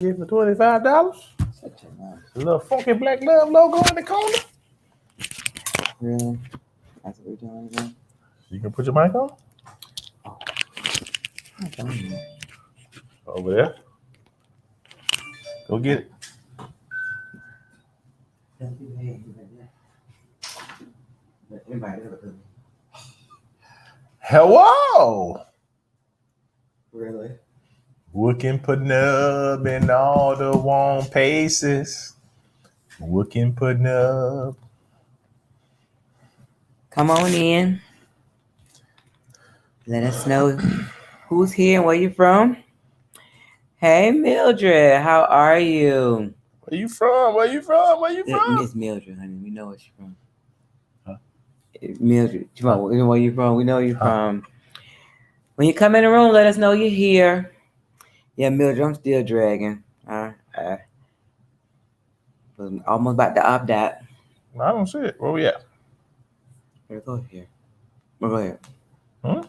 Get for $25. A little funky black love logo in the corner. Really? That's what we're doing again? You can put your mic on. Oh. I don't know. Over there. Go get it. Hello. Really? Wookin' Panub in all the warm paces. Wookin' Panub. Come on in. Let us know who's here and where you're from. Hey, Mildred, how are you? Where you from? Where you from? Where you from? It's Mildred, honey. We know where you're from. Huh? Mildred, where you from? We know you're from. When you come in the room, let us know you're here. Yeah, Mildred, I'm still dragging. Was almost about to opt out. I don't see it. Where we at? Here, go here. Go ahead. Hmm?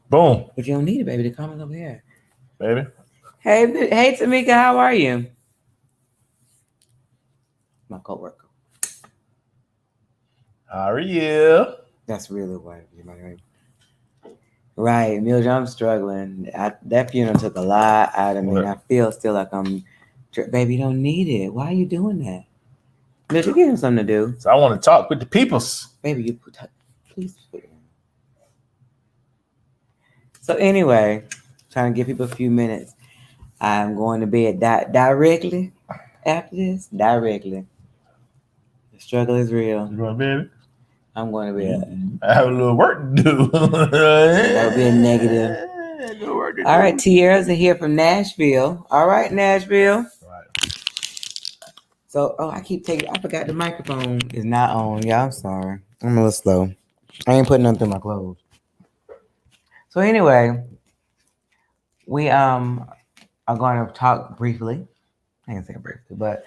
Boom. But you don't need it, baby. The comments over here. Baby. Hey, Tamika, how are you? My coworker. How are you? That's really why. Right, Mildred, I'm struggling. That funeral took a lot out of me, and I feel still like I'm. Baby, you don't need it. Why are you doing that? Mildred, give him something to do. So I want to talk with the peoples. Baby, please put it in. So anyway, trying to give people a few minutes. I'm going to bed directly after this. Directly. The struggle is real. You going to bed? I'm going to bed. I have a little work to do. That would be a negative. All right, Tierra's here from Nashville. All right, Nashville. Right. So, I forgot the microphone is not on. Yeah, I'm sorry. I'm a little slow. I ain't putting nothing through my clothes. So anyway, we are going to talk briefly. I can say briefly, but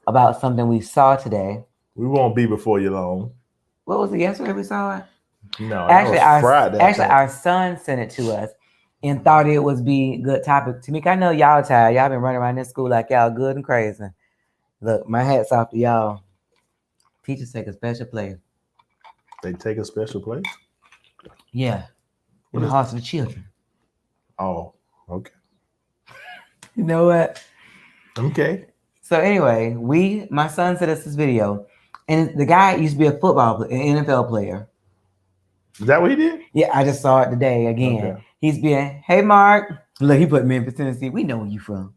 about something we saw today. We won't be before you long. What was it yesterday we saw it? No, actually, our son sent it to us and thought it would be a good topic. Tamika, I know y'all tired. Y'all been running around this school like y'all good and crazy. Look, my hat's off to y'all. Teachers take a special place. They take a special place? Yeah. In the hearts of the children. Oh, okay. You know what? Okay. So anyway, my son sent us this video. And the guy used to be an NFL player. Is that what he did? Yeah, I just saw it today again. Okay. He's been, hey, Mark. Look, he put Memphis, Tennessee. We know where you from.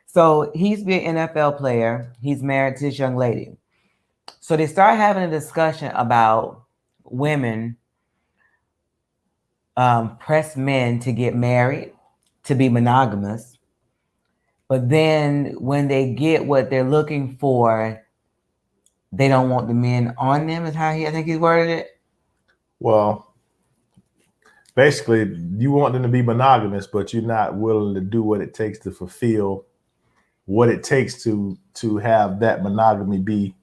So he's been an NFL player. He's married to this young lady. So they start having a discussion about women press men to get married, to be monogamous. But then when they get what they're looking for, they don't want the men on them, is how I think he worded it. Well, basically, you want them to be monogamous, but you're not willing to do what it takes to fulfill what it takes to have that monogamy be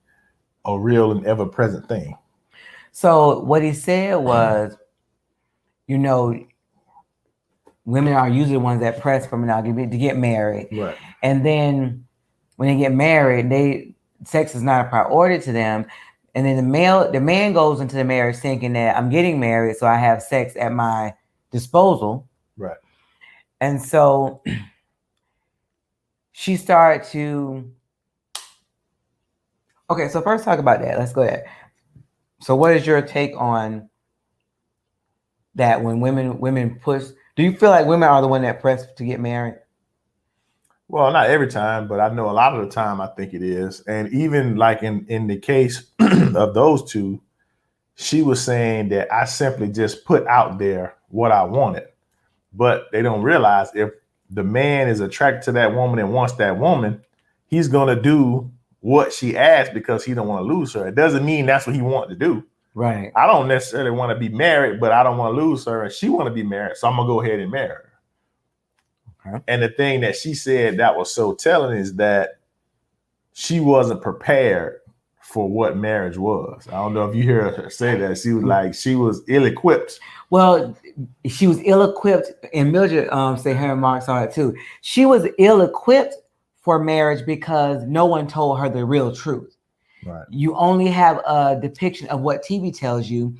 a real and ever-present thing. So what he said was, women are usually the ones that press for monogamy to get married. Right. And then when they get married, sex is not a priority to them. And then the man goes into the marriage thinking that I'm getting married, so I have sex at my disposal. Right. And so she started to. Okay, so first talk about that. Let's go ahead. So what is your take on that when women push? Do you feel like women are the one that press to get married? Well, not every time, but I know a lot of the time I think it is. And even like in the case of those two, she was saying that I simply just put out there what I wanted. But they don't realize if the man is attracted to that woman and wants that woman, he's going to do what she asked because he don't want to lose her. It doesn't mean that's what he wanted to do. Right. I don't necessarily want to be married, but I don't want to lose her. And she want to be married. So I'm going to go ahead and marry her. Okay. And the thing that she said that was so telling is that she wasn't prepared for what marriage was. I don't know if you hear her say that. She was like, she was ill-equipped. Well, she was ill-equipped, and Mildred say her remarks on it too. She was ill-equipped for marriage because no one told her the real truth. Right. You only have a depiction of what TV tells you,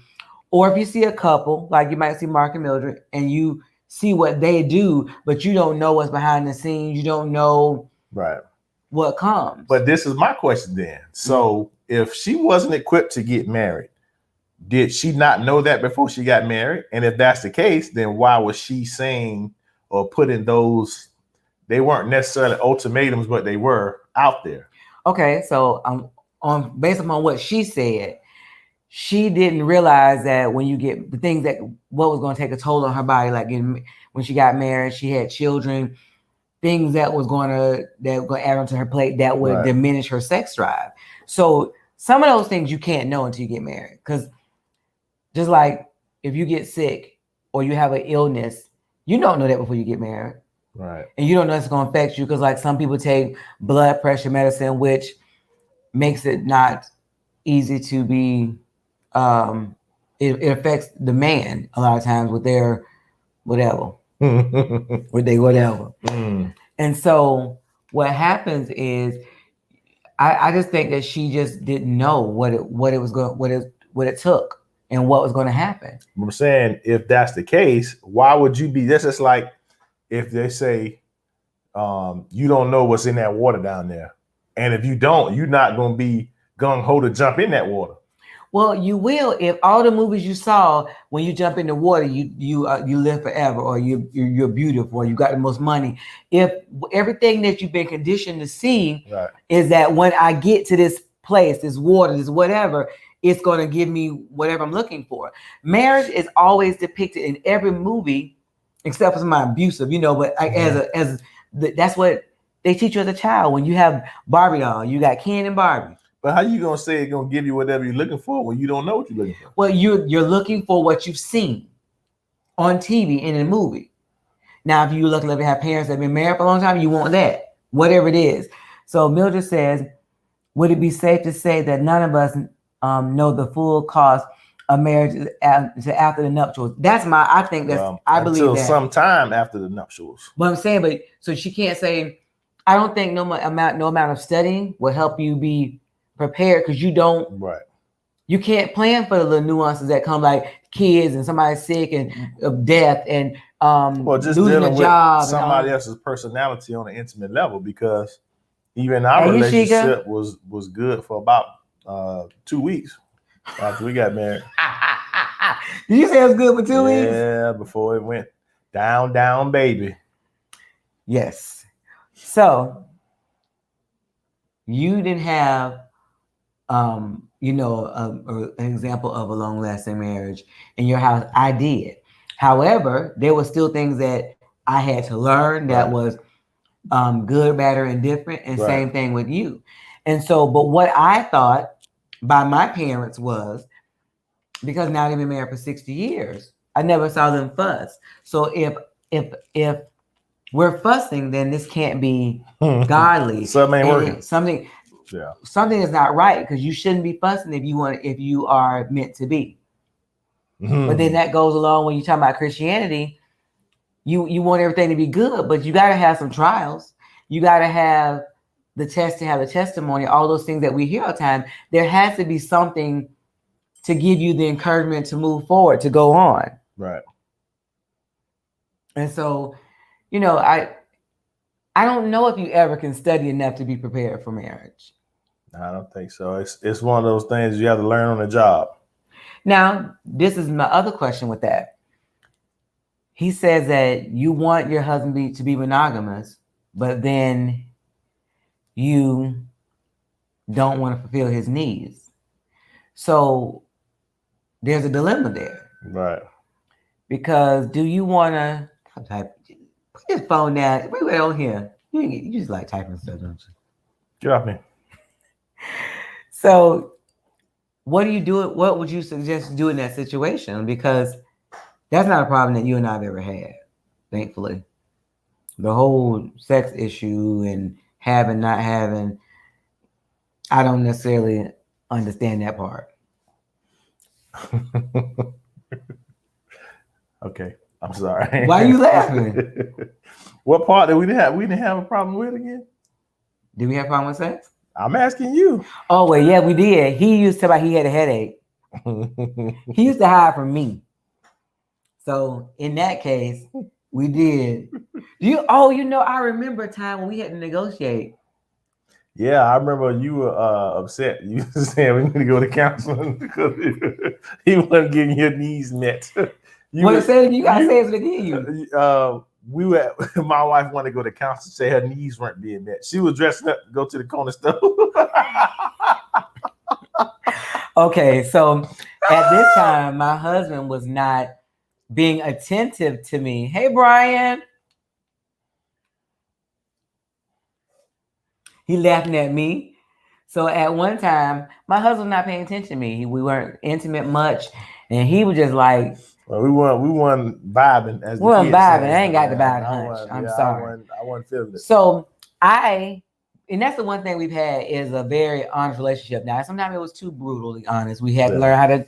or if you see a couple, like you might see Mark and Mildred, and you see what they do, but you don't know what's behind the scenes. You don't know right what comes. But this is my question then. So if she wasn't equipped to get married, did she not know that before she got married? And if that's the case, then why was she saying or putting those, they weren't necessarily ultimatums, but they were out there? Okay, so on based upon what she said, she didn't realize that when you get the things that what was going to take a toll on her body, like when she got married, she had children, things that were going to add onto her plate that would Right. diminish her sex drive. So some of those things you can't know until you get married, because just like if you get sick or you have an illness, you don't know that before you get married. Right. And you don't know it's going to affect you, because like some people take blood pressure medicine, which makes it not easy to be, it affects the man a lot of times with their whatever, with their whatever. And so what happens is, I just think that she just didn't know what it took and what was going to happen. I'm saying, if that's the case, why would you be? That's just like if they say, you don't know what's in that water down there, and if you don't, you're not going to be gung ho to jump in that water. Well, you will if all the movies you saw when you jump in the water, you live forever, or you're beautiful, or you got the most money. If everything that you've been conditioned to see right. is that when I get to this place, this water, this whatever, it's going to give me whatever I'm looking for. Marriage is always depicted in every movie, except for some abusive, But that's what they teach you as a child. When you have Barbie doll, you got Ken and Barbie. But how you gonna say it's gonna give you whatever you're looking for when you don't know what you're looking for? Well, you're looking for what you've seen on TV and in a movie. Now, if you look like have parents that have been married for a long time, you want that, whatever it is. So Mildred says, would it be safe to say that none of us know the full cost of marriage after the nuptials? I believe that. Until sometime after the nuptials. But I'm saying, so she can't say, I don't think no amount of studying will help you be prepared, because you can't plan for the little nuances that come, like kids and somebody sick and death and just losing a job, with somebody else's personality on an intimate level, because even our relationship was good for about 2 weeks after we got married. Did you say it was good for 2 weeks? Yeah, before it went down, baby. Yes. So you didn't have an example of a long-lasting marriage in your house. I did. However, there were still things that I had to learn that was good, bad, or indifferent, and same thing with you. And so, but what I thought by my parents was, because now they've been married for 60 years, I never saw them fuss. So if we're fussing, then this can't be godly. Something ain't working. Something is not right, because you shouldn't be fussing if you are meant to be. But then that goes along when you talk about Christianity. You want everything to be good, but you got to have some trials. You got to have the test to have the testimony. All those things that we hear all the time. There has to be something to give you the encouragement to move forward, to go on. Right. And so, I don't know if you ever can study enough to be prepared for marriage. I don't think so. It's one of those things you have to learn on the job. Now, this is my other question with that. He says that you want your husband to be monogamous, but then you don't want to fulfill his needs. So there's a dilemma there. Right. Because do you want to put your phone down? We were on here. You just like typing stuff, don't you? Get off me. So what do you do? What would you suggest to do in that situation? Because that's not a problem that you and I have ever had, thankfully. The whole sex issue and having, not having, I don't necessarily understand that part. Okay, I'm sorry. Why are you laughing? What part did we didn't have? We didn't have a problem with again. Did we have a problem with sex? I'm asking you. Oh well, yeah, we did. He used to talk about he had a headache. He used to hide from me. So in that case, we did. I remember a time when we had to negotiate. Yeah, I remember you were upset. You were saying we need to go to counseling because he wasn't getting your needs met. You gotta say it again. We were. My wife wanted to go to counseling. Say her needs weren't being met. She was dressing up to go to the corner store. Okay, so at this time, my husband was not being attentive to me. Hey, Brian. He laughing at me. So at one time, my husband was not paying attention to me. We weren't intimate much, and he was just like, well, we weren't vibing as the we weren't kids vibing. say. I ain't got the vibe hunch. I'm sorry. I wasn't feeling it. So and that's the one thing we've had is a very honest relationship. Now, sometimes it was too brutally honest. We had to learn how to,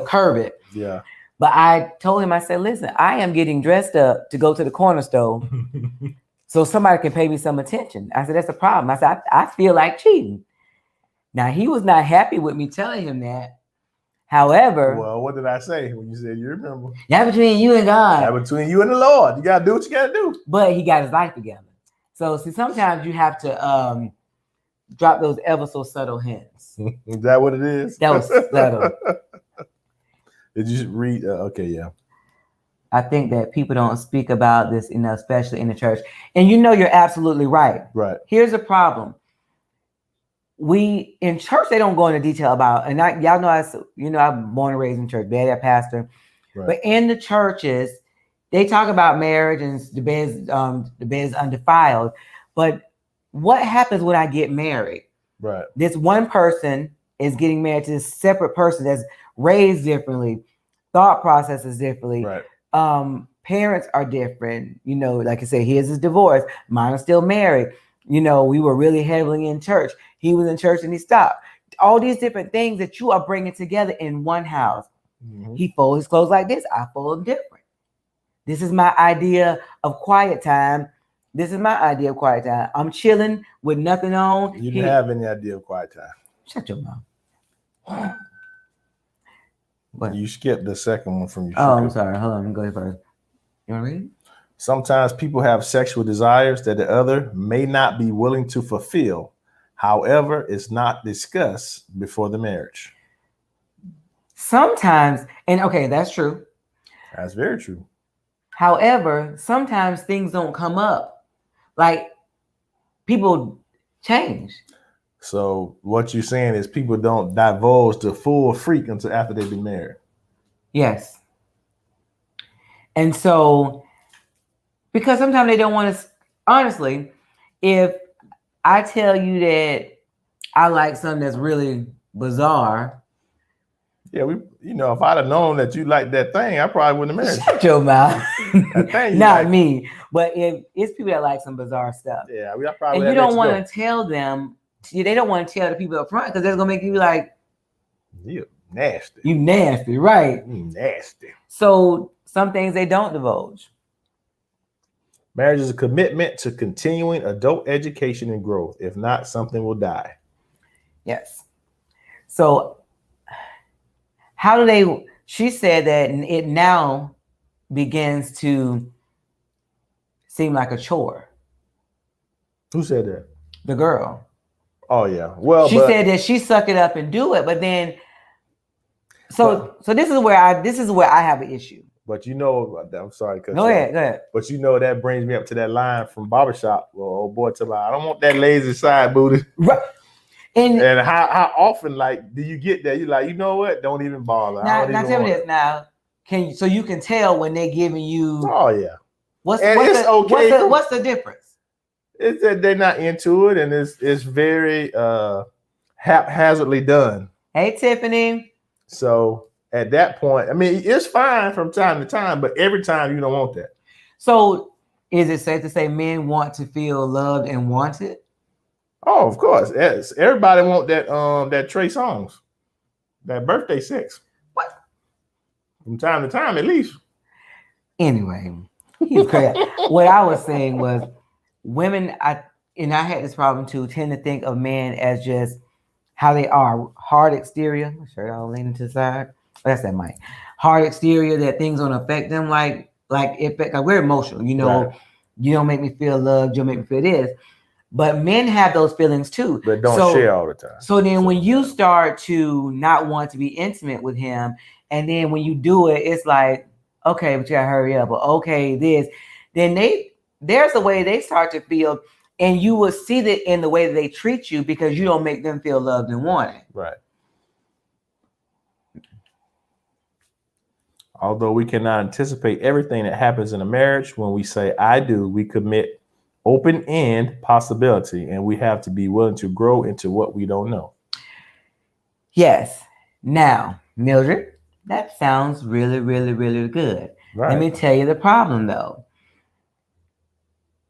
curb it. Yeah. But I told him, I said, listen, I am getting dressed up to go to the corner store so somebody can pay me some attention. I said, that's a problem. I said, I feel like cheating. Now, he was not happy with me telling him that. However, well, what did I say when you said you remember? That between you and God. That between you and the Lord. You got to do what you got to do. But he got his life together. So, see, sometimes you have to drop those ever so subtle hints. Is that what it is? That was subtle. Did you read? Okay, yeah. I think that people don't speak about this enough, especially in the church. And you're absolutely right. Right. Here's a problem. In church, they don't go into detail about, and y'all know I'm born and raised in church, dad, pastor. Right. But in the churches, they talk about marriage and the bed's undefiled. But what happens when I get married? Right. This one person is getting married to this separate person that's raised differently, thought processes differently. Right. Parents are different. Like I said, his is divorced. Mine is still married. We were really heavily in church. He was in church and he stopped. All these different things that you are bringing together in one house. Mm-hmm. He folds his clothes like this. I fold them different. This is my idea of quiet time. I'm chilling with nothing on. You didn't have any idea of quiet time. Shut your mouth. What? You skipped the second one from your Oh, I'm sorry. Hold on. Let me go ahead first. You want to read it? Sometimes people have sexual desires that the other may not be willing to fulfill. However, it's not discussed before the marriage. Sometimes, and okay, that's true. That's very true. However, sometimes things don't come up. Like people change. So what you're saying is people don't divulge the full freak until after they've been married. Yes. And so, because sometimes they don't want to, honestly, if I tell you that I like something that's really bizarre. Yeah, if I'd have known that you liked that thing, I probably wouldn't have married you. Shut your mouth. Not like me. But if it's people that like some bizarre stuff. Yeah, I probably. And you don't want to tell them. They don't want to tell the people up front because they're gonna make you like, you nasty. You nasty, right? You nasty. So some things they don't divulge. Marriage is a commitment to continuing adult education and growth. If not, something will die. Yes. So she said that it now begins to seem like a chore. Who said that? The girl. Oh yeah. Well, she said that she suck it up and do it, but then so this is where I have an issue. But I'm sorry. Go ahead. But that brings me up to that line from Barbershop. Well, old boy talking about, I don't want that lazy side booty. Right. And how often do you get that? You're like, you know what? Don't even bother. Now tell me this. Now, so you can tell when they're giving you. Oh yeah. What's the difference? It's that they're not into it, and it's very haphazardly done. Hey, Tiffany. So at that point, I mean, it's fine from time to time, but every time you don't want that. So is it safe to say men want to feel loved and wanted? Oh, of course. Yes. Everybody want that Trey Songz, that birthday sex. What? From time to time, at least. Anyway, he's crazy. What I was saying was women, I had this problem too, tend to think of men as just how they are. Hard exterior. My shirt all leaning to the side. Oh, that's that mic. Hard exterior that things don't affect them like we're emotional, Right. you don't make me feel loved, you'll make me feel this. But men have those feelings too. But don't share all the time. So then when you start to not want to be intimate with him, and then when you do it, it's like, okay, but you gotta hurry up, or okay, this, then there's a way they start to feel, and you will see that in the way that they treat you because you don't make them feel loved and wanted. Right. Although we cannot anticipate everything that happens in a marriage, when we say I do, we commit open-end possibility, and we have to be willing to grow into what we don't know. Yes. Now, Mildred, that sounds really, really, really good. Right. Let me tell you the problem, though.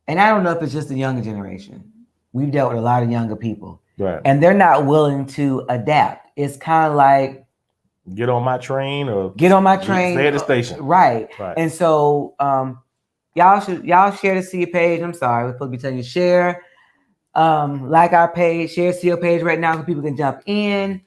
And I don't know if it's just the younger generation. We've dealt with a lot of younger people. Right. And they're not willing to adapt. It's kind of like, get on my train or get on my train. Stay at the station. Right. And so y'all share the See page. I'm sorry, we're supposed to be telling you share. Like our page, share See page right now so people can jump in.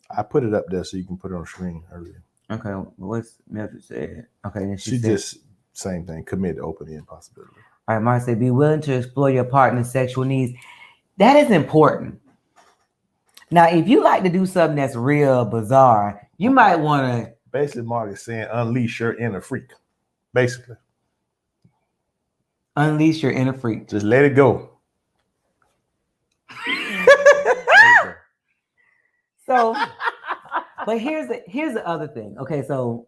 I put it up there so you can put it on the screen earlier. Okay, what's Mildred said? Okay, then she just same thing, commit to open-end possibility. All right, Mark said, be willing to explore your partner's sexual needs. That is important. Now, if you like to do something that's real bizarre, you might want to. Basically, Mark is saying unleash your inner freak. Basically. Unleash your inner freak. Just let it go. So, but here's the other thing. Okay, so,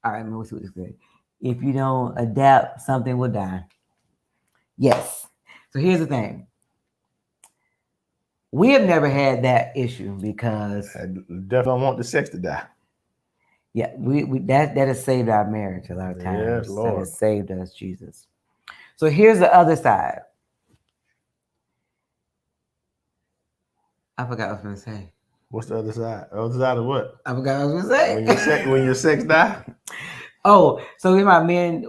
all right, let's see what this is. If you don't adapt, something will die. Yes. So here's the thing. We have never had that issue because I definitely want the sex to die. Yeah, we that has saved our marriage a lot of times. Yes, Lord. That has saved us, Jesus. So here's the other side. I forgot what I was going to say. What's the other side? The other side of what? I forgot what I was going to say. When your sex die? Oh, so if my women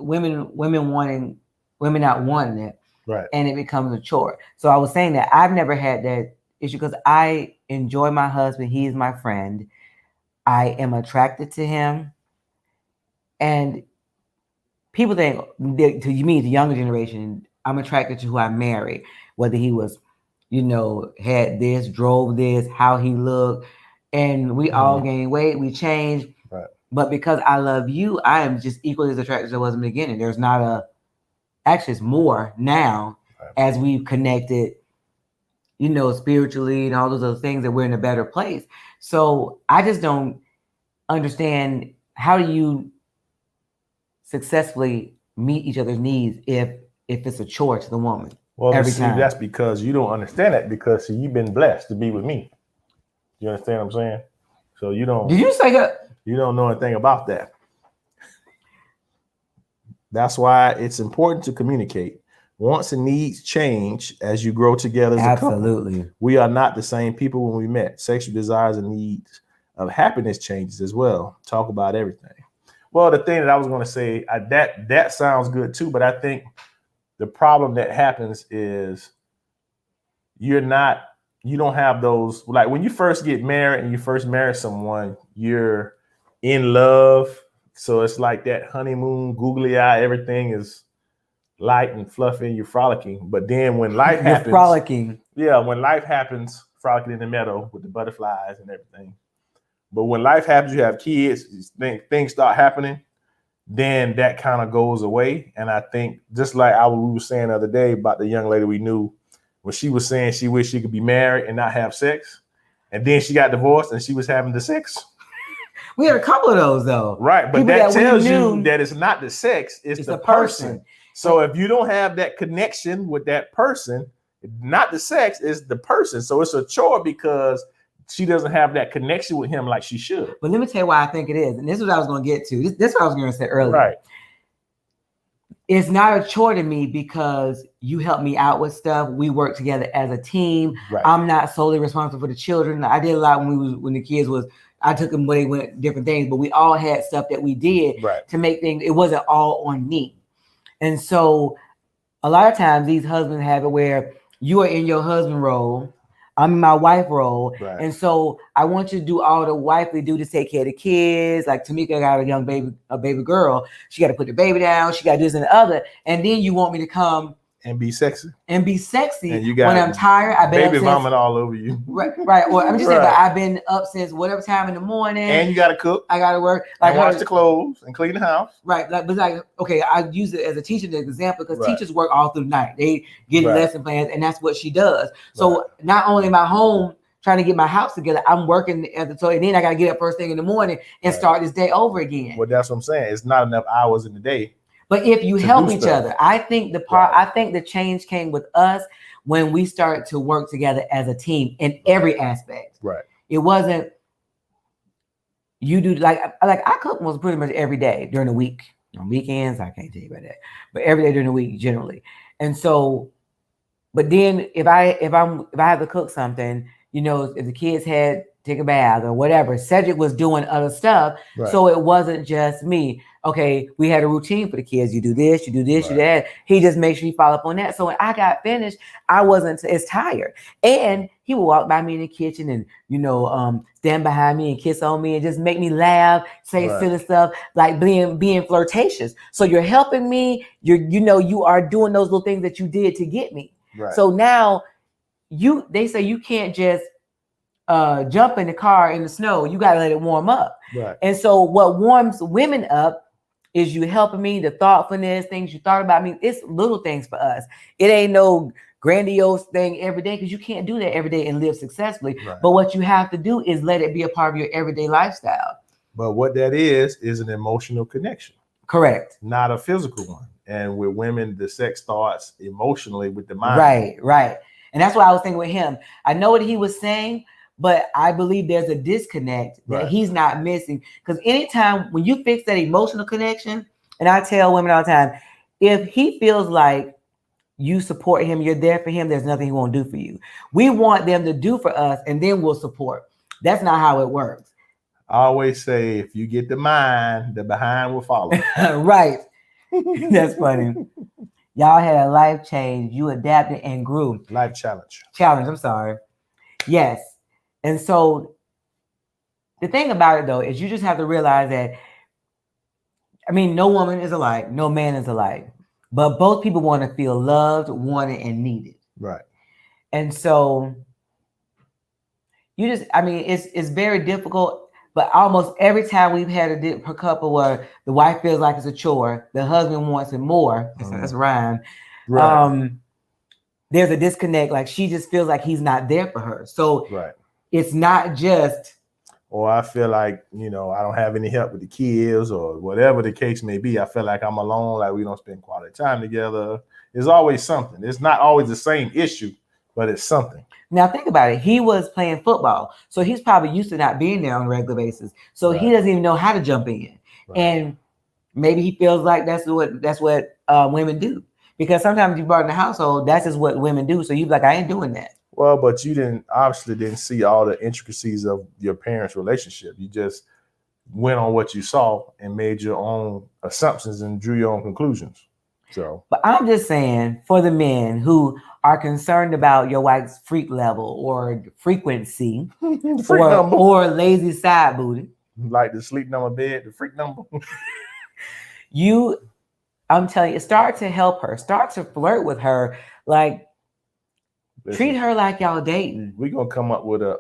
not wanting it, right? And it becomes a chore. So I was saying that I've never had that issue because I enjoy my husband. He is my friend. I am attracted to him, and people think to me, the younger generation, I'm attracted to who I married, whether he was, had this, drove this, how he looked, and we all gained weight, we changed. Right. But because I love you, I am just equally as attracted as I was in the beginning. There's not actually it's more now as we've connected, spiritually and all those other things that we're in a better place. So I just don't understand, how do you successfully meet each other's needs if it's a chore to the woman? Well, every time. That's because you don't understand that, because you've been blessed to be with me. You understand what I'm saying? So you don't. Did you say that? You don't know anything about that. That's why it's important to communicate. Wants and needs change as you grow together as a couple. Absolutely. We are not the same people when we met. Sexual desires and needs of happiness changes as well. Talk about everything. Well, the thing that I was going to say, that sounds good too, but I think the problem that happens is you don't have those, like when you first get married and you first marry someone, you're in love. So it's like that honeymoon, googly eye, everything is light and fluffy, you're frolicking. But then when life happens, frolicking. Yeah, when life happens, frolicking in the meadow with the butterflies and everything. But when life happens, you have kids, things start happening, then that kind of goes away. And I think just like we were saying the other day about the young lady we knew, when she was saying she wished she could be married and not have sex, and then she got divorced and she was having the sex. We had a couple of those though. Right, but that tells you that it's not the sex, it's the person. So if you don't have that connection with that person, not the sex, it's the person. So it's a chore because she doesn't have that connection with him like she should. But let me tell you why I think it is. And this is what I was going to get to. This is what I was going to say earlier. Right. it's not a chore to me because you help me out with stuff. We work together as a team. Right. I'm not solely responsible for the children. I did a lot when the kids was. I took them where they went different things, but we all had stuff that we did Right. to make things. It wasn't all on me, and so a lot of times these husbands have it where you are in your husband role. I'm in my wife role. Right. And so I want you to do all the wifely do to take care of the kids. Like Tamika got a baby girl. She got to put the baby down. She got to do this and the other. And then you want me to come and be sexy. And be sexy and you got when I'm tired. I've been baby vomit all over you. Right. Well, I'm just saying, but I've been up since whatever time in the morning. And you got to cook. I got to work. Like and wash the clothes and clean the house. Right. But okay, I use it as a teacher example because teachers work all through the night. They get lesson plans, and that's what she does. So not only am I home trying to get my house together, I'm working at the toilet. Then I got to get up first thing in the morning and start this day over again. Well, that's what I'm saying. It's not enough hours in the day. But if you help each other, I think the change came with us when we started to work together as a team in every aspect. Right. It wasn't you do like I cook most pretty much every day during the week. On weekends, I can't tell you about that, but every day during the week generally. And so, but then if I have to cook something, you know, if the kids had take a bath or whatever, Cedric was doing other stuff, so it wasn't just me. Okay, we had a routine for the kids. You do this, you do this, you do that. He just made sure he follow up on that. So when I got finished, I wasn't as tired. And he would walk by me in the kitchen and, you know, stand behind me and kiss on me and just make me laugh, say silly stuff, like being flirtatious. So you're helping me. You are doing those little things that you did to get me. Right. So now they say you can't just jump in the car in the snow. You got to let it warm up. Right. And so what warms women up is you helping me, the thoughtfulness, things you thought about me. It's little things for us. It ain't no grandiose thing every day because you can't do that every day and live successfully. Right. But what you have to do is let it be a part of your everyday lifestyle. But what that is an emotional connection. Correct. Not a physical one. And with women, the sex starts emotionally with the mind. Right. And that's what I was thinking with him. I know what he was saying, but I believe there's a disconnect that he's not missing. Because anytime when you fix that emotional connection, and I tell women all the time, if he feels like you support him, you're there for him, there's nothing he won't do for you. We want them to do for us, and then we'll support. That's not how it works. I always say, if you get the mind, the behind will follow. Right. That's funny. Y'all had a life change. You adapted and grew. Life challenge. I'm sorry. Yes. And so the thing about it, though, is you just have to realize that, I mean, no woman is alike. No man is alike. But both people want to feel loved, wanted, and needed. Right. And so it's very difficult. But almost every time we've had a couple where the wife feels like it's a chore, the husband wants it more. That's a rhyme. Right. There's a disconnect. Like she just feels like he's not there for her. So it's not just. Or I feel like, I don't have any help with the kids or whatever the case may be. I feel like I'm alone. Like we don't spend quality time together. There's always something. It's not always the same issue, but it's something. Now think about it. He was playing football, so he's probably used to not being there on a regular basis. So he doesn't even know how to jump in, and maybe he feels like that's what women do. Because sometimes you brought in the household, that's just what women do. So you're like, I ain't doing that. Well, but you obviously didn't see all the intricacies of your parents' relationship. You just went on what you saw and made your own assumptions and drew your own conclusions. So, but I'm just saying, for the men who are concerned about your wife's freak level or frequency or lazy side booty, like the sleep number bed, the freak number. I'm telling you, start to help her, start to flirt with her, like treat her like y'all dating. We're gonna come up with a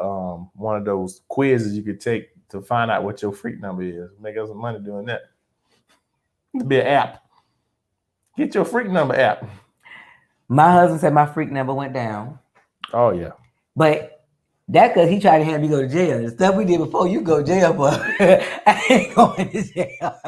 one of those quizzes you could take to find out what your freak number is. Make us some money doing that. It'd be an app. Get your freak number app. My husband said my freak number went down. Oh yeah. But that because he tried to have me go to jail. The stuff we did before you go to jail for, I ain't going to jail.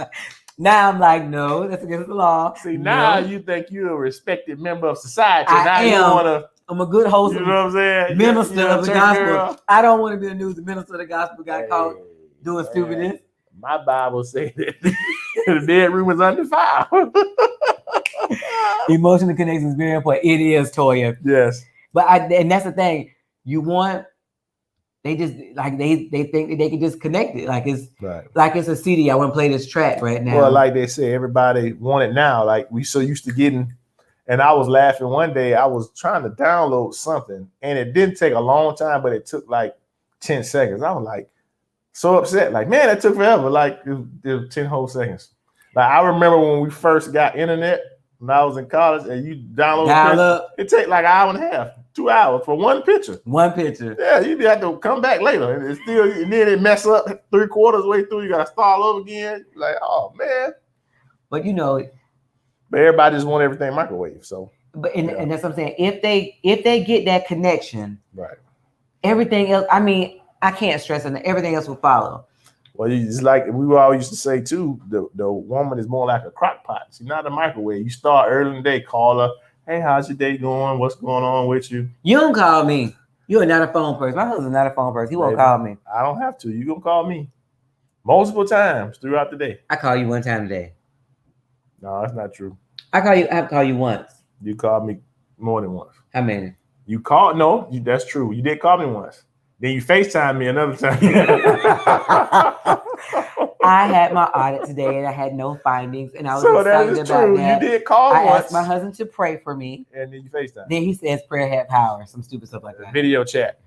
Now I'm like, no, that's against the law. See, now you think you're a respected member of society. I'm a good host. You know what I'm saying? Minister of the gospel. Girl. I don't want to be the news. The minister of the gospel got caught doing stupidness. My Bible says that the bedroom is undefiled. Emotional connection is very important. It is, Toya. Yes. But and that's the thing. You want they just like they think that they can just connect it. Like it's a CD. I want to play this track right now. Well, like they say, everybody want it now. Like we so used to getting, and I was laughing one day. I was trying to download something, and it didn't take a long time, but it took like 10 seconds. I was like so upset. Like, man, that took forever. Like it was 10 whole seconds. Like I remember when we first got internet when I was in college, and you download it take like an hour and a half, 2 hours for one picture. One picture. Yeah, you'd have to come back later, and it's still, and then it mess up 3/4 way through. You gotta start all over again. Like, oh man. But but everybody just want everything microwave. So, and that's what I'm saying. If they get that connection, right, everything else. I mean, I can't stress it. Everything else will follow. Well, it's like we all used to say too. The woman is more like a crock pot. She's not a microwave. You start early in the day, call her. Hey, how's your day going? What's going on with you? You don't call me. You are not a phone person. My husband's not a phone person. He won't call me. I don't have to. You gonna call me multiple times throughout the day. I call you one time a day. No, that's not true. I have called you once. You called me more than once. How many? You called? No, that's true. You did call me once. Then you FaceTime me another time. I had my audit today and I had no findings, and I was so excited that is about true. that. You did call I once. asked my husband to pray for me, and then you FaceTime. Then he says prayer had power, some stupid stuff like that. Video chat.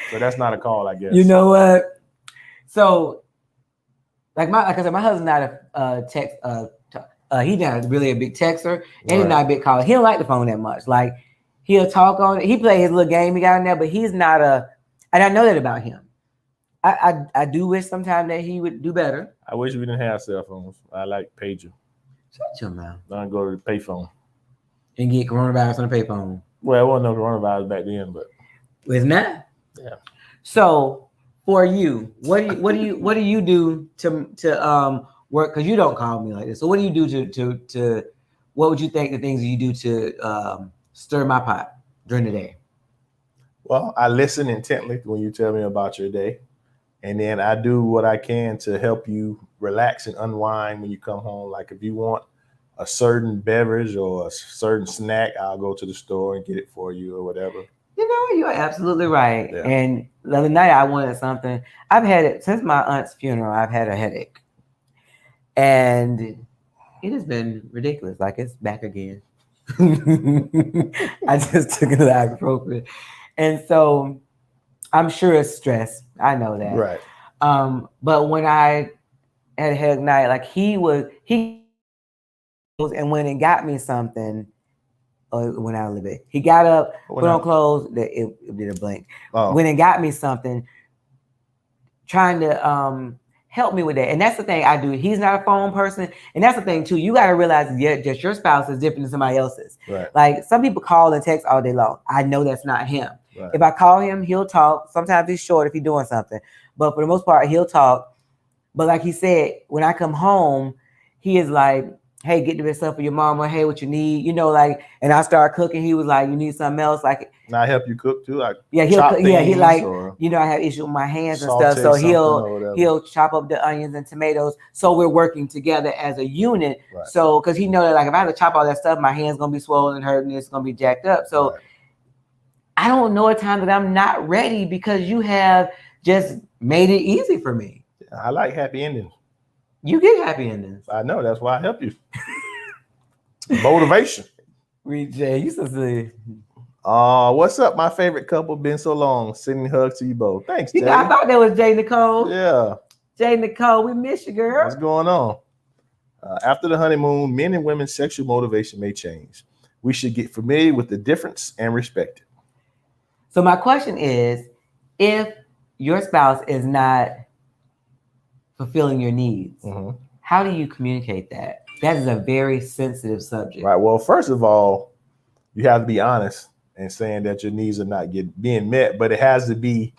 So that's not a call, I guess. You know what? So, like I said, my husband's not a text. He's not really a big texter, and he's not a big caller. He don't like the phone that much. Like he'll talk on it. He play his little game he got in there, but he's not a. And I know that about him. I do wish sometimes that he would do better. I wish we didn't have cell phones. I like pager. Shut your mouth. Don't go to the payphone. And get coronavirus on the payphone. Well, it wasn't no coronavirus back then, but it's not. Yeah. So for you, what do you do to work? Because you don't call me like this. So what do you do to what would you think the things you do to stir my pot during the day? Well, I listen intently when you tell me about your day. And then I do what I can to help you relax and unwind when you come home. Like if you want a certain beverage or a certain snack, I'll go to the store and get it for you or whatever. You know, you're absolutely right. Yeah. And the other night I wanted something. I've had it since my aunt's funeral. I've had a headache. And it has been ridiculous. Like it's back again. I just took an ibuprofen. And so I'm sure it's stress. I know that. Right. But when I had a headache night, like he and went and got me something. Went out a little bit. He got up, put on clothes. It did a blink. Oh. Went and got me something, trying to help me with that. And that's the thing I do. He's not a phone person, and that's the thing too. You got to realize that your spouse is different than somebody else's. Right. Like some people call and text all day long. I know that's not him. Right. If I call him, he'll talk. Sometimes he's short if he's doing something, but for the most part, he'll talk. But like he said, when I come home, he is like, hey, get the best stuff for your mama. Hey, what you need? You know, like, and I start cooking. He was like, you need something else? Like, and I help you cook too. Like, yeah, he like, you know, I have issues with my hands and stuff. So he'll chop up the onions and tomatoes. So we're working together as a unit. Right. So, cause he know that like, if I have to chop all that stuff, my hand's going to be swollen and hurting. It's going to be jacked up. So right. I don't know a time that I'm not ready because you have just made it easy for me. I like happy endings. You get happy endings. I know. That's why I help you. Motivation. Reed J, you so silly. What's up? My favorite couple. Been so long. Sending hugs to you both. Thanks, Jay. I thought that was Jay Nicole. Yeah. Jay Nicole, we miss you, girl. What's going on? After the honeymoon, men and women's sexual motivation may change. We should get familiar with the difference and respect it. So my question is, if your spouse is not fulfilling your needs, how do you communicate that? That is a very sensitive subject. Right. Well, first of all, you have to be honest and saying that your needs are not being met, but it has to be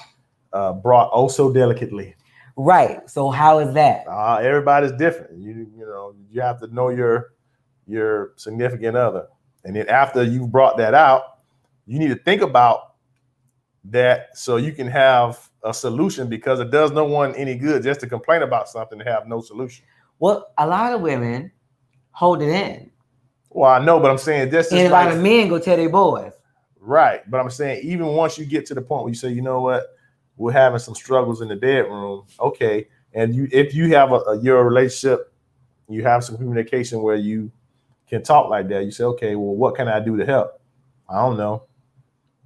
brought oh so delicately. Right. So how is that? Everybody's different. You know, you have to know your significant other. And then after you've brought that out, you need to think about that so you can have a solution, because it does no one any good just to complain about something and have no solution. Well, a lot of women hold it in. Well, I know, but I'm saying this And is a lot like of men go tell their boys. right. But I'm saying even once you get to the point where you say, you know what, we're having some struggles in the bedroom, okay, and you if you have your relationship, you have some communication where you can talk like that. You say, okay, well, what can I do to help? I don't know.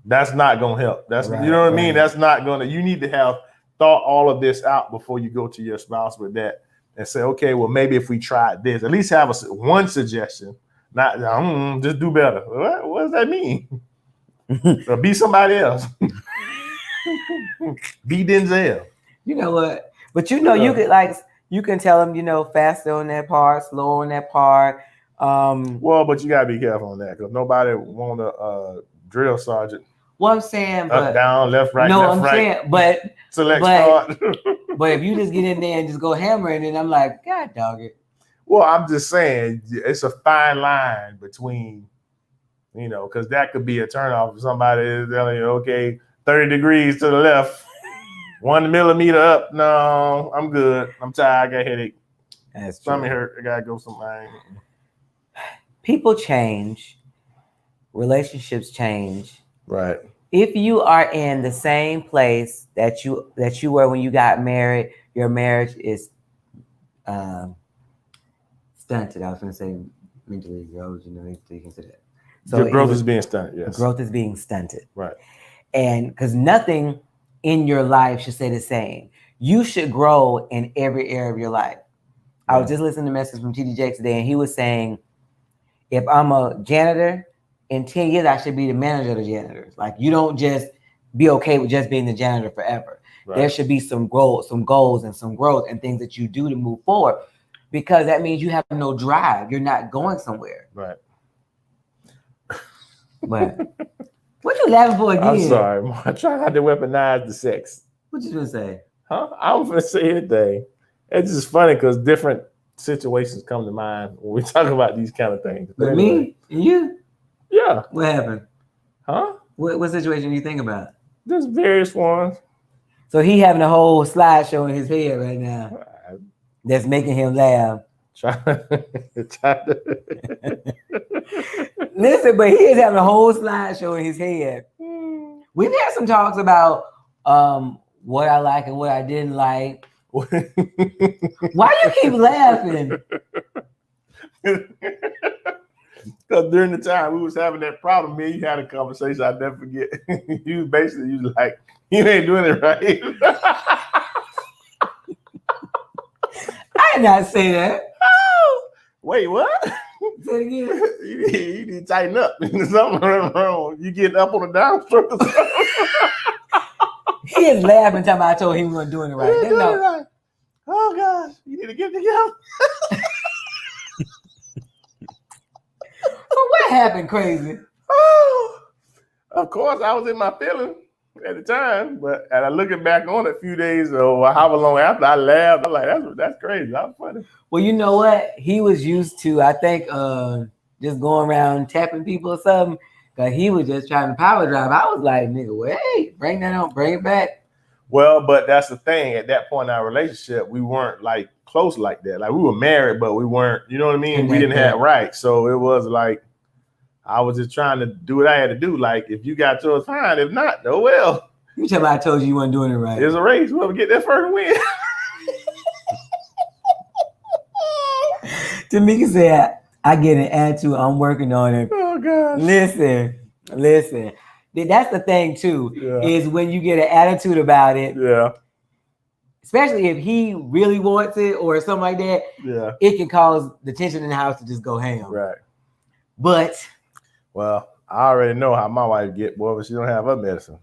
That's not gonna help. That's Right, you know what I right. mean. That's not gonna. You need to have thought all of this out before you go to your spouse with that and say, okay, well, maybe if we tried this, at least have one suggestion. Not just do better. What does that mean? Or be somebody else. Be Denzel. You know what? But you know, you could like you can tell them, you know, faster on that part, slower on that part. Well, but you gotta be careful on that because nobody want a drill sergeant. What I'm saying, but up, down, left, right, no, left, I'm right. saying, but Select start. but if you just get in there and just go hammering, and I'm like, God dog it. Well, I'm just saying it's a fine line between, you know, because that could be a turnoff if somebody is telling you, okay, 30 degrees to the left, 1 millimeter up. No, I'm good. I'm tired. I got a headache. That's true. Stomach hurt. I gotta go somewhere. People change, relationships change. Right. If you are in the same place that you were when you got married, your marriage is stunted. I was going to say mentally grows, you know, you can say that. So the growth is being stunted. Yes. Growth is being stunted. Right. And because nothing in your life should stay the same. You should grow in every area of your life. Yeah. I was just listening to a message from TD Jakes today, and he was saying, if I'm a janitor, in 10 years, I should be the manager of the janitors. Like, you don't just be okay with just being the janitor forever. Right. There should be some goals and some growth and things that you do to move forward, because that means you have no drive. You're not going somewhere. Right. But what you laughing for again? I'm sorry. I try not to weaponize the sex. What you gonna say? Huh? I don't gonna say anything. It's just funny because different situations come to mind when we talk about these kind of things. But anyway. Me and you? Yeah. What happened? Huh? What situation do you think about? There's various ones. So he having a whole slideshow in his head right now. That's making him laugh. Listen, but he is having a whole slideshow in his head. We've had some talks about what I like and what I didn't like. Why you keep laughing? Because during the time we was having that problem, me and you had a conversation I'll never forget. You was like, you ain't doing it right. I did not say that. Oh, wait, what? Say it again. You need to tighten up. Something wrong. You getting up on the downstroke. He is laughing time I told him he wasn't doing it right. Right. Oh gosh, you need to get together. So what happened, crazy? Oh, of course, I was in my feelings at the time, but and I looking back on it a few days or however long after, I laughed. I'm like, that's crazy. That's funny. Well, you know what? He was used to, I think, just going around tapping people or something. Cause he was just trying to power drive. I was like, nigga, wait, bring that on, bring it back. Well, but that's the thing. At that point in our relationship, we weren't like close like that. Like we were married, but we weren't, you know what I mean? We didn't have right. So it was like, I was just trying to do what I had to do. Like if you got yours, fine. If not, oh well. You tell me I told you weren't doing it right. It's a race. Whoever get that first win. Tamika said, I get an attitude. I'm working on it. Oh gosh. Listen. That's the thing too, is when you get an attitude about it. Yeah. Especially if he really wants it or something like that. Yeah. It can cause the tension in the house to just go ham. Right. But well, I already know how my wife get, boy, but she don't have her medicine.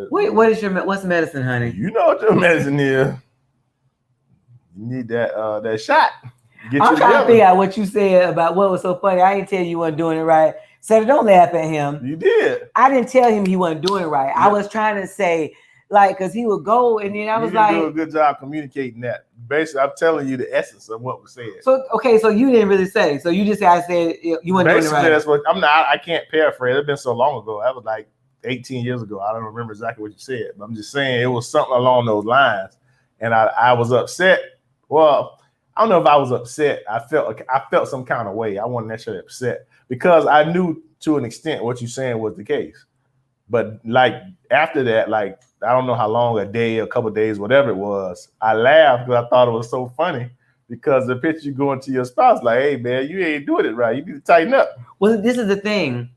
Wait, what's medicine, honey? You know what your medicine is. You need that shot. I'm trying to figure out what you said about what was so funny. I didn't tell you weren't doing it right. So don't laugh at him. You did. I didn't tell him he wasn't doing it right. Yeah. I was trying to say, like, because he would go and then I was like, do a good job communicating that. Basically, I'm telling you the essence of what was said. So okay, so you didn't really say. So you just said I said you weren't doing it right. That's what I'm not. I can't paraphrase. It's been so long ago. That was like 18 years ago. I don't remember exactly what you said, but I'm just saying it was something along those lines. And I was upset. Well, don't know if I was upset. I felt some kind of way. I wasn't necessarily upset because I knew to an extent what you're saying was the case. But like after that, like I don't know how long, a day, a couple of days, whatever it was, I laughed because I thought it was so funny because the picture you going to your spouse, like, hey man, you ain't doing it right. You need to tighten up. Well, this is the thing.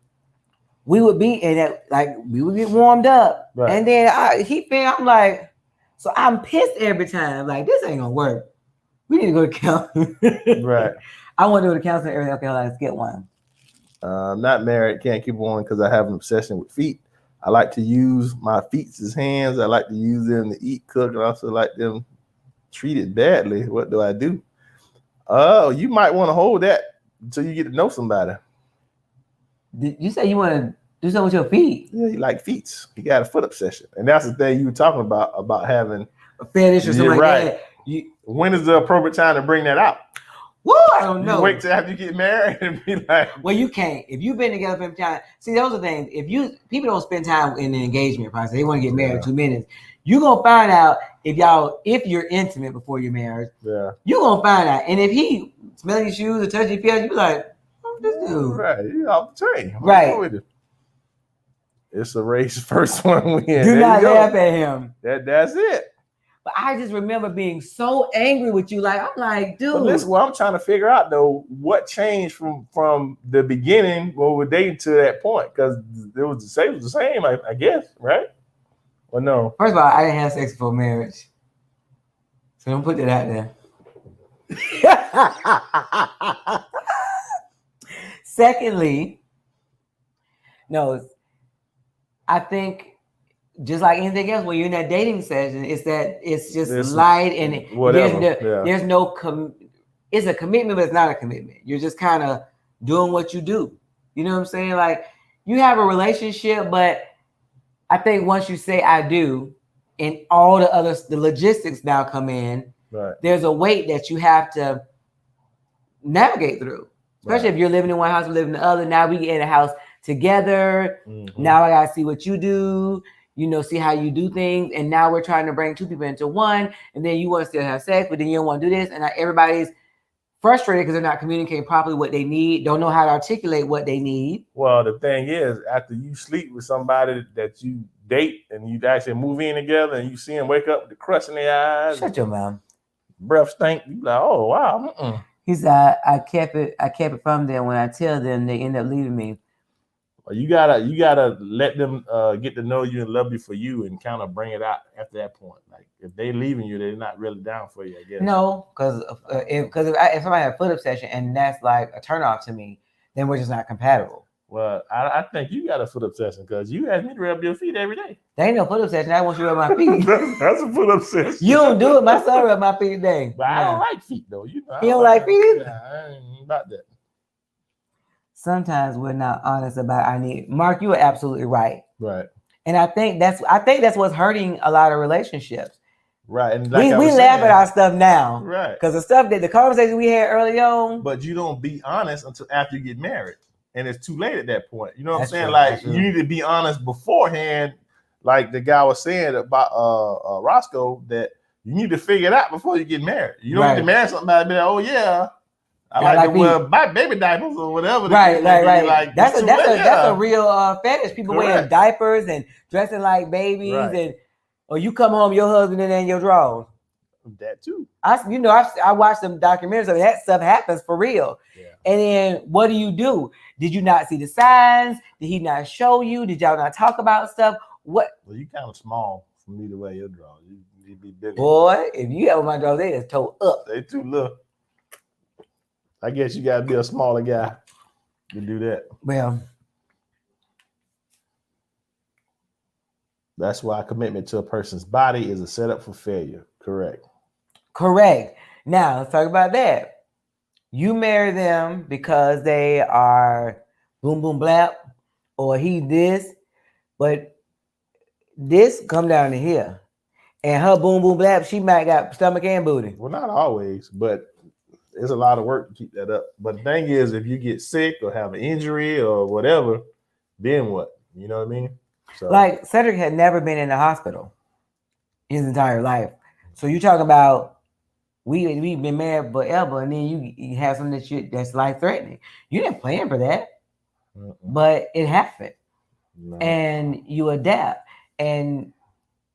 We would be in it, like we would get warmed up, Right. and then I'm like, so I'm pissed every time. Like this ain't gonna work. We need to go to counseling. Right. I want to go to counseling area. Okay, let's get one. I'm not married. Can't keep on because I have an obsession with feet. I like to use my feet as hands. I like to use them to eat, cook, and also like them treated badly. What do I do? Oh, you might want to hold that until you get to know somebody. Did you say you want to do something with your feet? Yeah, you like feet. You got a foot obsession, and that's the thing you were talking about having a fetish or something like that. When is the appropriate time to bring that out? Woo, I don't know. You wait till after you get married and be like, well, you can't. If you've been together for time, see, those are things. People don't spend time in the engagement process. They want to get married in 2 minutes. You're gonna find out if you're intimate before you're married. Yeah. You're gonna find out. And if he smelling your shoes or touching your feet, you be like, this dude. Right, you off the train. Right. It's a race. First one win. Do not laugh at him. That's it. But I just remember being so angry with you. Like, I'm like, dude. But listen, what I'm trying to figure out though, what changed from the beginning when we were dating to that point? Because it was the same, I guess, right? Or no? First of all, I didn't have sex before marriage. So don't put that out there. Secondly, no, I think just like anything else, when you're in that dating session, it's just light and whatever. There's no it's a commitment, but it's not a commitment. You're just kind of doing what you do. You know what I'm saying? Like you have a relationship, but I think once you say I do, and all the logistics now come in, right. There's a weight that you have to navigate through. Especially if you're living in one house, we live in the other. Now we get in a house together. Mm-hmm. Now I gotta see what you do, see how you do things. And now we're trying to bring two people into one. And then you want to still have sex, but then you don't want to do this. And everybody's frustrated because they're not communicating properly what they need, don't know how to articulate what they need. Well, the thing is, after you sleep with somebody that you date and you actually move in together and you see them wake up with the crust in their eyes. Shut your mouth. Breath stink. You like, oh, wow. He said, I kept it from them. When I tell them, they end up leaving me. Well, you gotta let them get to know you and love you for you, and kind of bring it out after that point. Like if they leaving you, they're not really down for you, I guess. No, because if somebody has a foot obsession and that's like a turnoff to me, then we're just not compatible. Well, I think you got a foot obsession because you ask me to rub your feet every day. That ain't no foot obsession. I want you to rub my feet. That's a foot obsession. You don't do it. My son rub my feet today. But I don't like feet though. You know, you don't like feet either? Yeah, I ain't about that. Sometimes we're not honest about our need. Mark, you are absolutely right. Right. And I think that's what's hurting a lot of relationships. Right. And like we laugh at our stuff now. Right. Because the conversation we had early on. But you don't be honest until after you get married. And it's too late at that point. You know what I'm saying? True, like you need to be honest beforehand. Like the guy was saying about Roscoe, that you need to figure it out before you get married. You don't need to marry somebody be like, oh yeah, I like to wear my baby diapers or whatever. Right. Like, that's a real fetish. People wearing diapers and dressing like babies, or you come home, your husband in your drawers. That too. I watched some documentaries of that stuff happens for real. Yeah. And then what do? Did you not see the signs? Did he not show you? Did y'all not talk about stuff? What? Well, you kind of small for me to wear your drawers. You be bigger. Boy, if you have my drawers, they just toe up. They too little. I guess you gotta be a smaller guy to do that. Well, that's why commitment to a person's body is a setup for failure. Correct. Now, let's talk about that. You marry them because they are boom, boom, blap, or he this, but this come down to here. And her boom, boom, blap, she might got stomach and booty. Well, not always, but it's a lot of work to keep that up. But the thing is, if you get sick or have an injury or whatever, then what? You know what I mean? So, like Cedric had never been in the hospital his entire life. So you talk about we've been married forever, and then you have something that's life threatening. You didn't plan for that, but it happened, and you adapt, and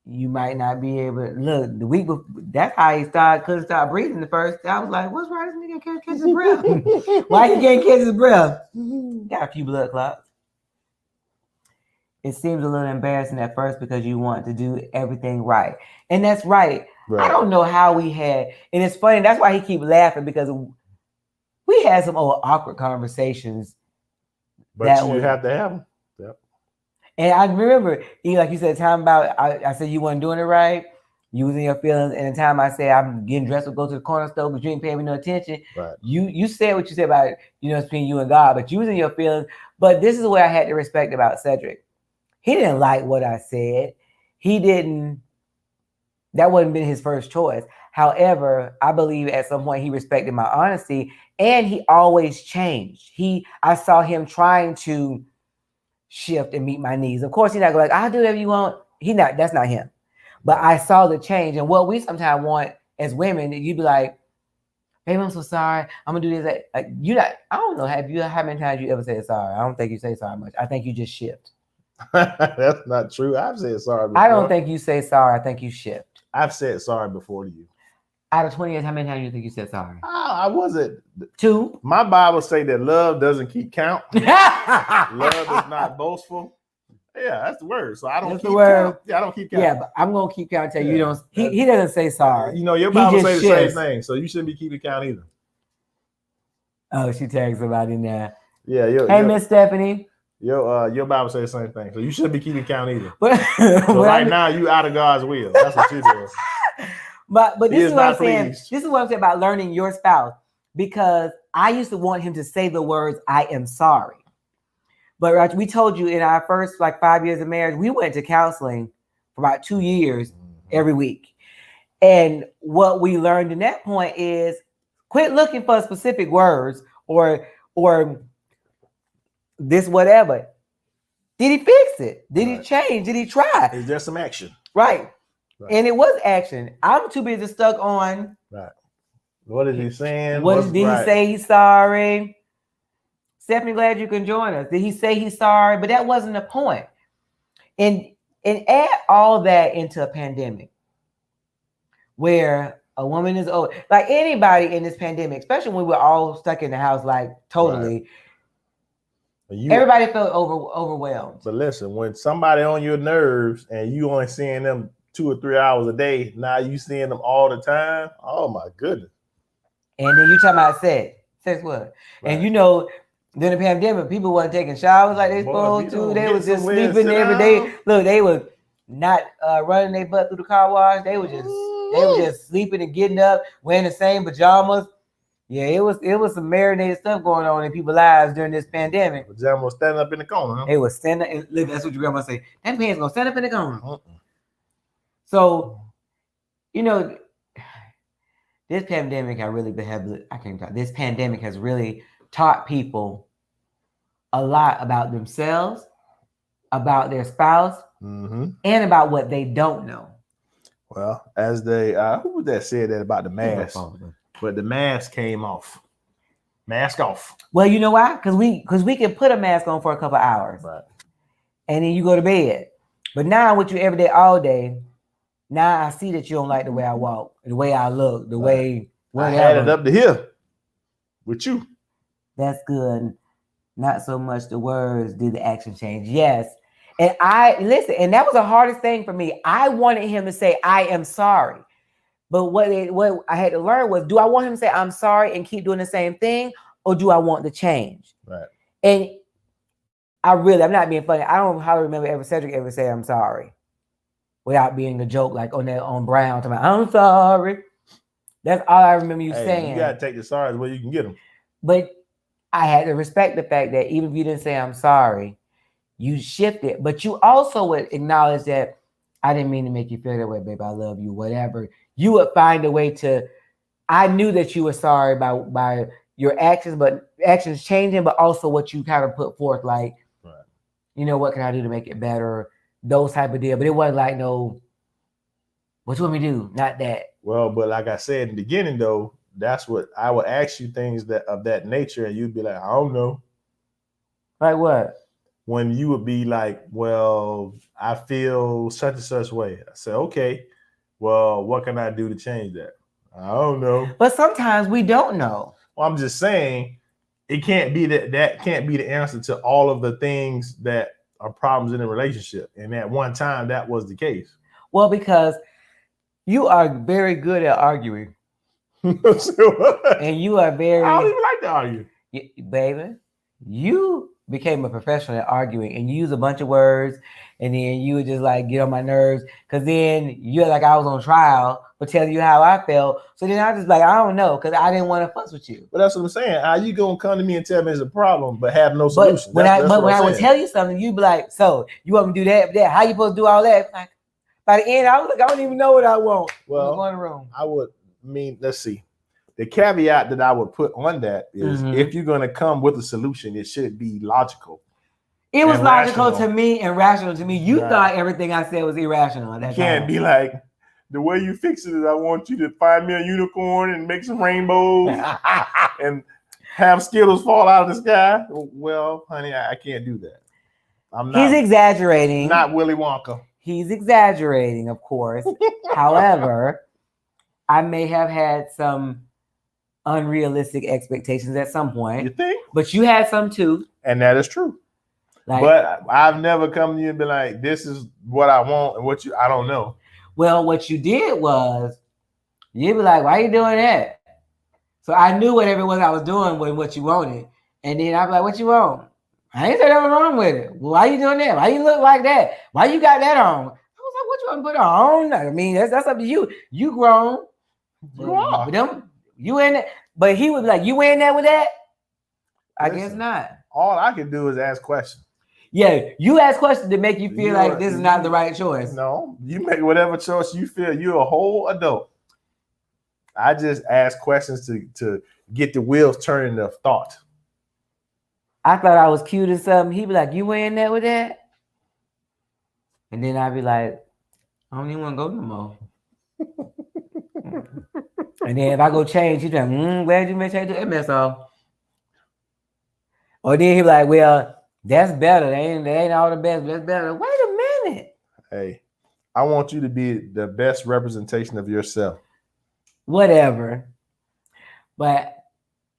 you might not be able to look the week before. That's how he couldn't stop breathing the first. I was like, what's wrong? This nigga can't catch his breath. Why he can't catch his breath? Got a few blood clots. It seems a little embarrassing at first because you want to do everything right. And that's right. I don't know how we had, and it's funny, that's why he keep laughing, because we had some old awkward conversations. But you have to have them. Yep. And I remember, like you said, time about, I said you weren't doing it right, using your feelings, and the time I said I'm getting dressed to go to the corner store, but you ain't paying me no attention. Right. You said what you said about, it's between you and God, but using your feelings. But this is what I had to respect about Cedric. He didn't like what I said. That wouldn't been his first choice. However, I believe at some point he respected my honesty, and he always changed. I saw him trying to shift and meet my needs. Of course, he's not going I'll do whatever you want. That's not him. But I saw the change. And what we sometimes want as women, you'd be like, baby, I'm so sorry. I'm gonna do this. I don't know. How many times you ever said sorry? I don't think you say sorry much. I think you just shift. That's not true. I've said sorry before. I don't think you say sorry. I think you shift. I've said sorry before to you. Out of 20 years, how many times do you think you said sorry? I wasn't. 2. My Bible say that love doesn't keep count. Love is not boastful. Yeah, that's the word. So I don't keep count. Yeah, I don't keep count. Yeah, but I'm gonna keep count until you don't. He doesn't say sorry. Your Bible say the same thing, so you shouldn't be keeping count either. Oh, she tagged somebody in there. Yeah. Hey, Miss Stephanie. Your Bible says the same thing, so you shouldn't be keeping count either. So right now you out of God's will. That's what you're doing. But this is what I'm saying. This is what I'm saying about learning your spouse, because I used to want him to say the words "I am sorry," but we told you in our first 5 years of marriage, we went to counseling for about 2 years every week, and what we learned in that point is quit looking for specific words or this whatever. Did he fix it? Did he change? Did he try? Is there some action? Right. And it was action. I'm too busy stuck on. Right. What is he saying? Did he say he's sorry? Stephanie, glad you can join us. Did he say he's sorry? But that wasn't the point. And add all that into a pandemic where a woman is old. Like anybody in this pandemic, especially when we're all stuck in the house, totally. Right. Everybody felt overwhelmed. But listen, when somebody on your nerves and you only seeing them 2 or 3 hours a day, now you seeing them all the time. Oh my goodness. And then you talking about sex what? Right. And during the pandemic, people wasn't taking showers like they supposed to. They was just sleeping every day. Look, they was not running their butt through the car wash. They were just sleeping and getting up, wearing the same pajamas. Yeah, it was some marinated stuff going on in people's lives during this pandemic. Pajamas standing up in the corner. Huh? They was standing. Look, that's what your grandma say. That pants gonna stand up in the corner. So, this pandemic this pandemic has really taught people a lot about themselves, about their spouse, and about what they don't know. Well, as they who was that said that about the mask? But the mask came off. Mask off. Well, you know why? Because we can put a mask on for a couple hours, right, and then you go to bed. But now with you every day, all day. Now I see that you don't like the way I walk, the way I look, the way whatever. I had it up to here with you. That's good. Not so much the words, did the action change? Yes. And and that was the hardest thing for me. I wanted him to say, I am sorry. But what I had to learn was, do I want him to say, I'm sorry and keep doing the same thing? Or do I want to change? Right. And I'm not being funny. I don't hardly remember Cedric ever say, I'm sorry, without being a joke like on Brown. I'm sorry. That's all I remember you saying. You got to take the sorries where you can get them. But I had to respect the fact that even if you didn't say I'm sorry, you shifted. But you also would acknowledge that I didn't mean to make you feel that way, babe. I love you, whatever. You would find a way to, I knew that you were sorry by your actions, but actions changing, but also what you kind of put forth, like, right, what can I do to make it better? Those type of deal. But it wasn't like, no, what you want me to do? Not that. Well, but like I said in the beginning, though, that's what I would ask you things that of that nature, and you'd be like, I don't know. Like what? When you would be like, well, I feel such and such way. I said, okay, well, what can I do to change that? I don't know. But sometimes we don't know. Well, I'm just saying it can't be that can't be the answer to all of the things that are problems in a relationship. And at one time that was the case. Well, because you are very good at arguing. And you are very I don't even like to argue. Baby, you became a professional at arguing and you use a bunch of words and then you would just like get on my nerves because then you're like I was on trial for telling you how I felt. So then I just like I don't know because I didn't want to fuss with you. But that's what I'm saying. How you gonna come to me and tell me it's a problem but have no solution? When I would tell you something, you'd be like, so you want me to do that? How you supposed to do all that? Like, by the end, I was like, I don't even know what I want. Well, go in the room. I would let's see. The caveat that I would put on that is if you're going to come with a solution, it should be logical. It was logical to me and rational to me. You thought everything I said was irrational. You can't be like, the way you fix it is I want you to find me a unicorn and make some rainbows and have Skittles fall out of the sky. Well, honey, I can't do that. I'm not. He's exaggerating. Not Willy Wonka. He's exaggerating, of course. However, I may have had some unrealistic expectations at some point. You think? But you had some too. And that is true. Like, but I've never come to you and been like, this is what I want and I don't know. Well, what you did was you'd be like, why are you doing that? So I knew whatever it was I was doing with what you wanted. And then I'd be like, what you want? I ain't saying nothing wrong with it. Well, why you doing that? Why you look like that? Why you got that on? I was like, what you want to put on? I mean, that's up to you. You grown. You are. You in it, but he was like, you in there with that? I guess not. All I can do is ask questions. Yeah, you ask questions to make you feel like this is not the right choice. No, you make whatever choice you feel. You're a whole adult. I just ask questions to get the wheels turning of thought. I thought I was cute or something. He'd be like, you in there with that? And then I'd be like, I don't even want to go no more. And then if I go change, he's like, glad you made change that mess off. Or then he'd be like, well, that's better. They ain't all the best, but that's better. Wait a minute. Hey, I want you to be the best representation of yourself. Whatever. But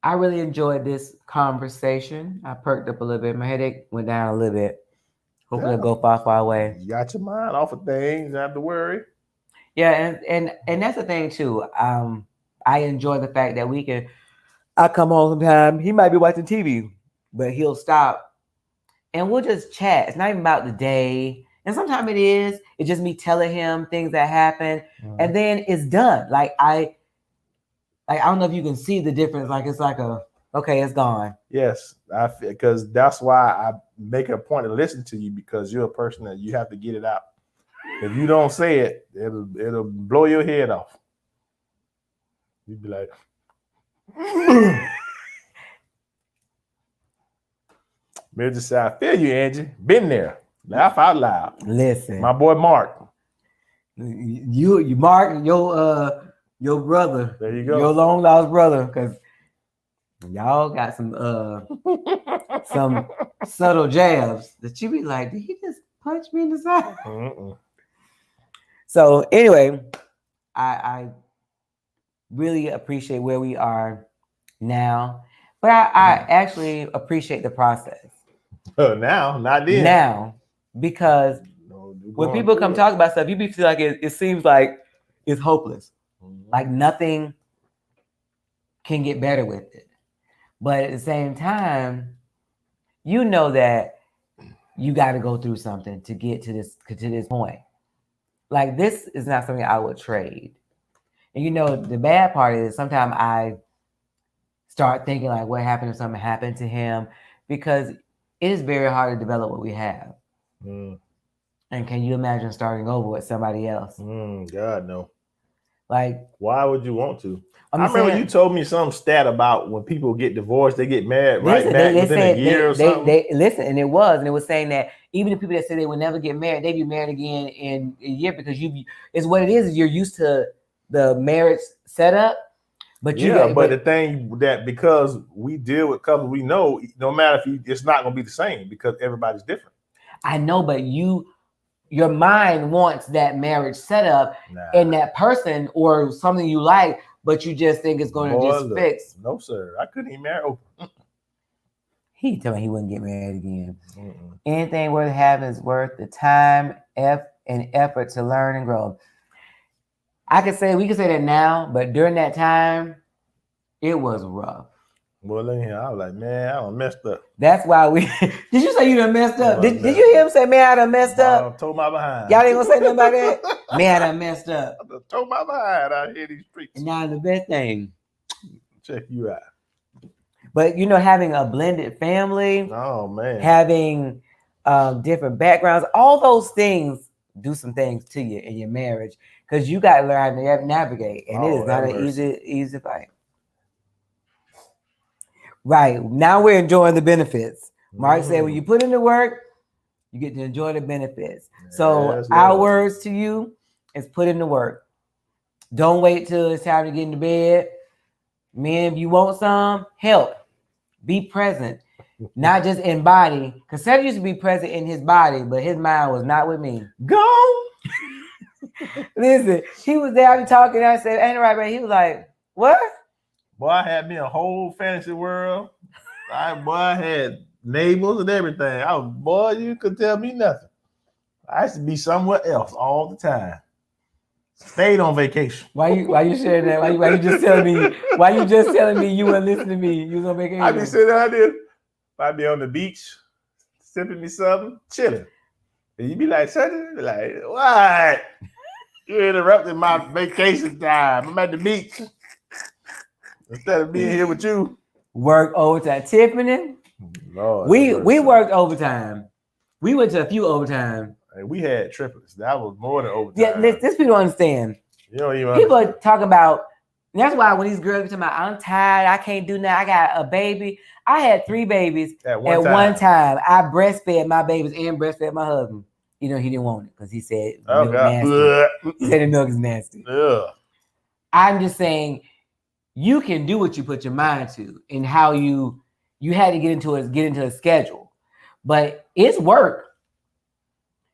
I really enjoyed this conversation. I perked up a little bit. My headache went down a little bit. Hopefully it'll go far away. You got your mind off of things. You don't have to worry. Yeah, and that's the thing too. I enjoy the fact that I come home sometime, he might be watching TV, but he'll stop and we'll just chat. It's not even about the day. And sometimes it is. It's just me telling him things that happen. And then it's done. Like I don't know if you can see the difference. Like it's like okay, it's gone. Yes, because that's why I make a point to listen to you, because you're a person that you have to get it out. If you don't say it, it'll blow your head off. You'd be like, Maybe just say, I feel you, Angie. Been there. Laugh out loud. Listen, my boy Mark. You Mark, your brother. There you go. Your long lost brother, because y'all got some some subtle jabs that you be like, did he just punch me in the side? So anyway, I really appreciate where we are now, but I actually appreciate the process. Now, not then. Now, because when people come talk about stuff, you feel like it seems like it's hopeless. Like nothing can get better with it. But at the same time, you know that you got to go through something to get to this point. Like this is not something I would trade. And you know, the bad part is sometimes I start thinking like, what happened if something happened to him? Because it is very hard to develop what we have. And can you imagine starting over with somebody else? God, no. Like, why would you want to? I remember you told me some stat about when people get divorced, they get married back within a year or something. Listen, and it was saying that even the people that say they would never get married, they be married again in a year, because it's what it is you're used to the marriage setup. But you yeah, got but the thing that because we deal with couples, we know no matter if it's not gonna be the same because everybody's different. I know, but your mind wants that marriage setup and that person or something you like, but you just think it's going to just fix. No, sir. I couldn't even marry Oprah. He told me he wouldn't get married again. Anything worth having is worth the time, and effort to learn and grow. We can say that now, but during that time, it was rough. Well, I was like, man, I done messed up. That's why we. Did you say you done messed up? Did you hear him say, man, I done messed up? I told my behind. Y'all ain't gonna say nothing about that? Man, I done messed up. I told my behind out here in these streets. And now the best thing. Check you out. But having a blended family. Oh man. Having different backgrounds, all those things do some things to you in your marriage because you got to learn how to navigate, and it is not an easy fight. Right now, we're enjoying the benefits. Mark said, when you put in the work, you get to enjoy the benefits. So our words to you is put in the work. Don't wait till it's time to get into bed. Men, if you want some help, be present. Not just in body, because Seth used to be present in his body, but his mind was not with me. Go. Listen, he was there, I be talking, I said, ain't it right, but he was like, what? Boy, I had me a whole fantasy world. I had neighbors and everything. Boy, you could tell me nothing. I used to be somewhere else all the time. Stayed on vacation. Why you sharing that? Why you just telling me? Why you just telling me you weren't listening to me? You was on vacation. I be sitting out there. I'd be on the beach, sipping me something, chilling. And you be like, what? You interrupted my vacation time. I'm at the beach. Instead of being here with you. Work overtime. Tiffany, Lord, we worked overtime. We went to a few overtime. And we had triplets. That was more than overtime. Yeah, this people don't understand. You don't even people understand. Talk about, that's why when these girls talking about, I'm tired, I can't do nothing, I got a baby. I had 3 babies at one time. I breastfed my babies and breastfed my husband. He didn't want it because he said the milk nasty. He said the milk is nasty. Yeah. I'm just saying, you can do what you put your mind to, and how you had to get into a schedule, but it's work.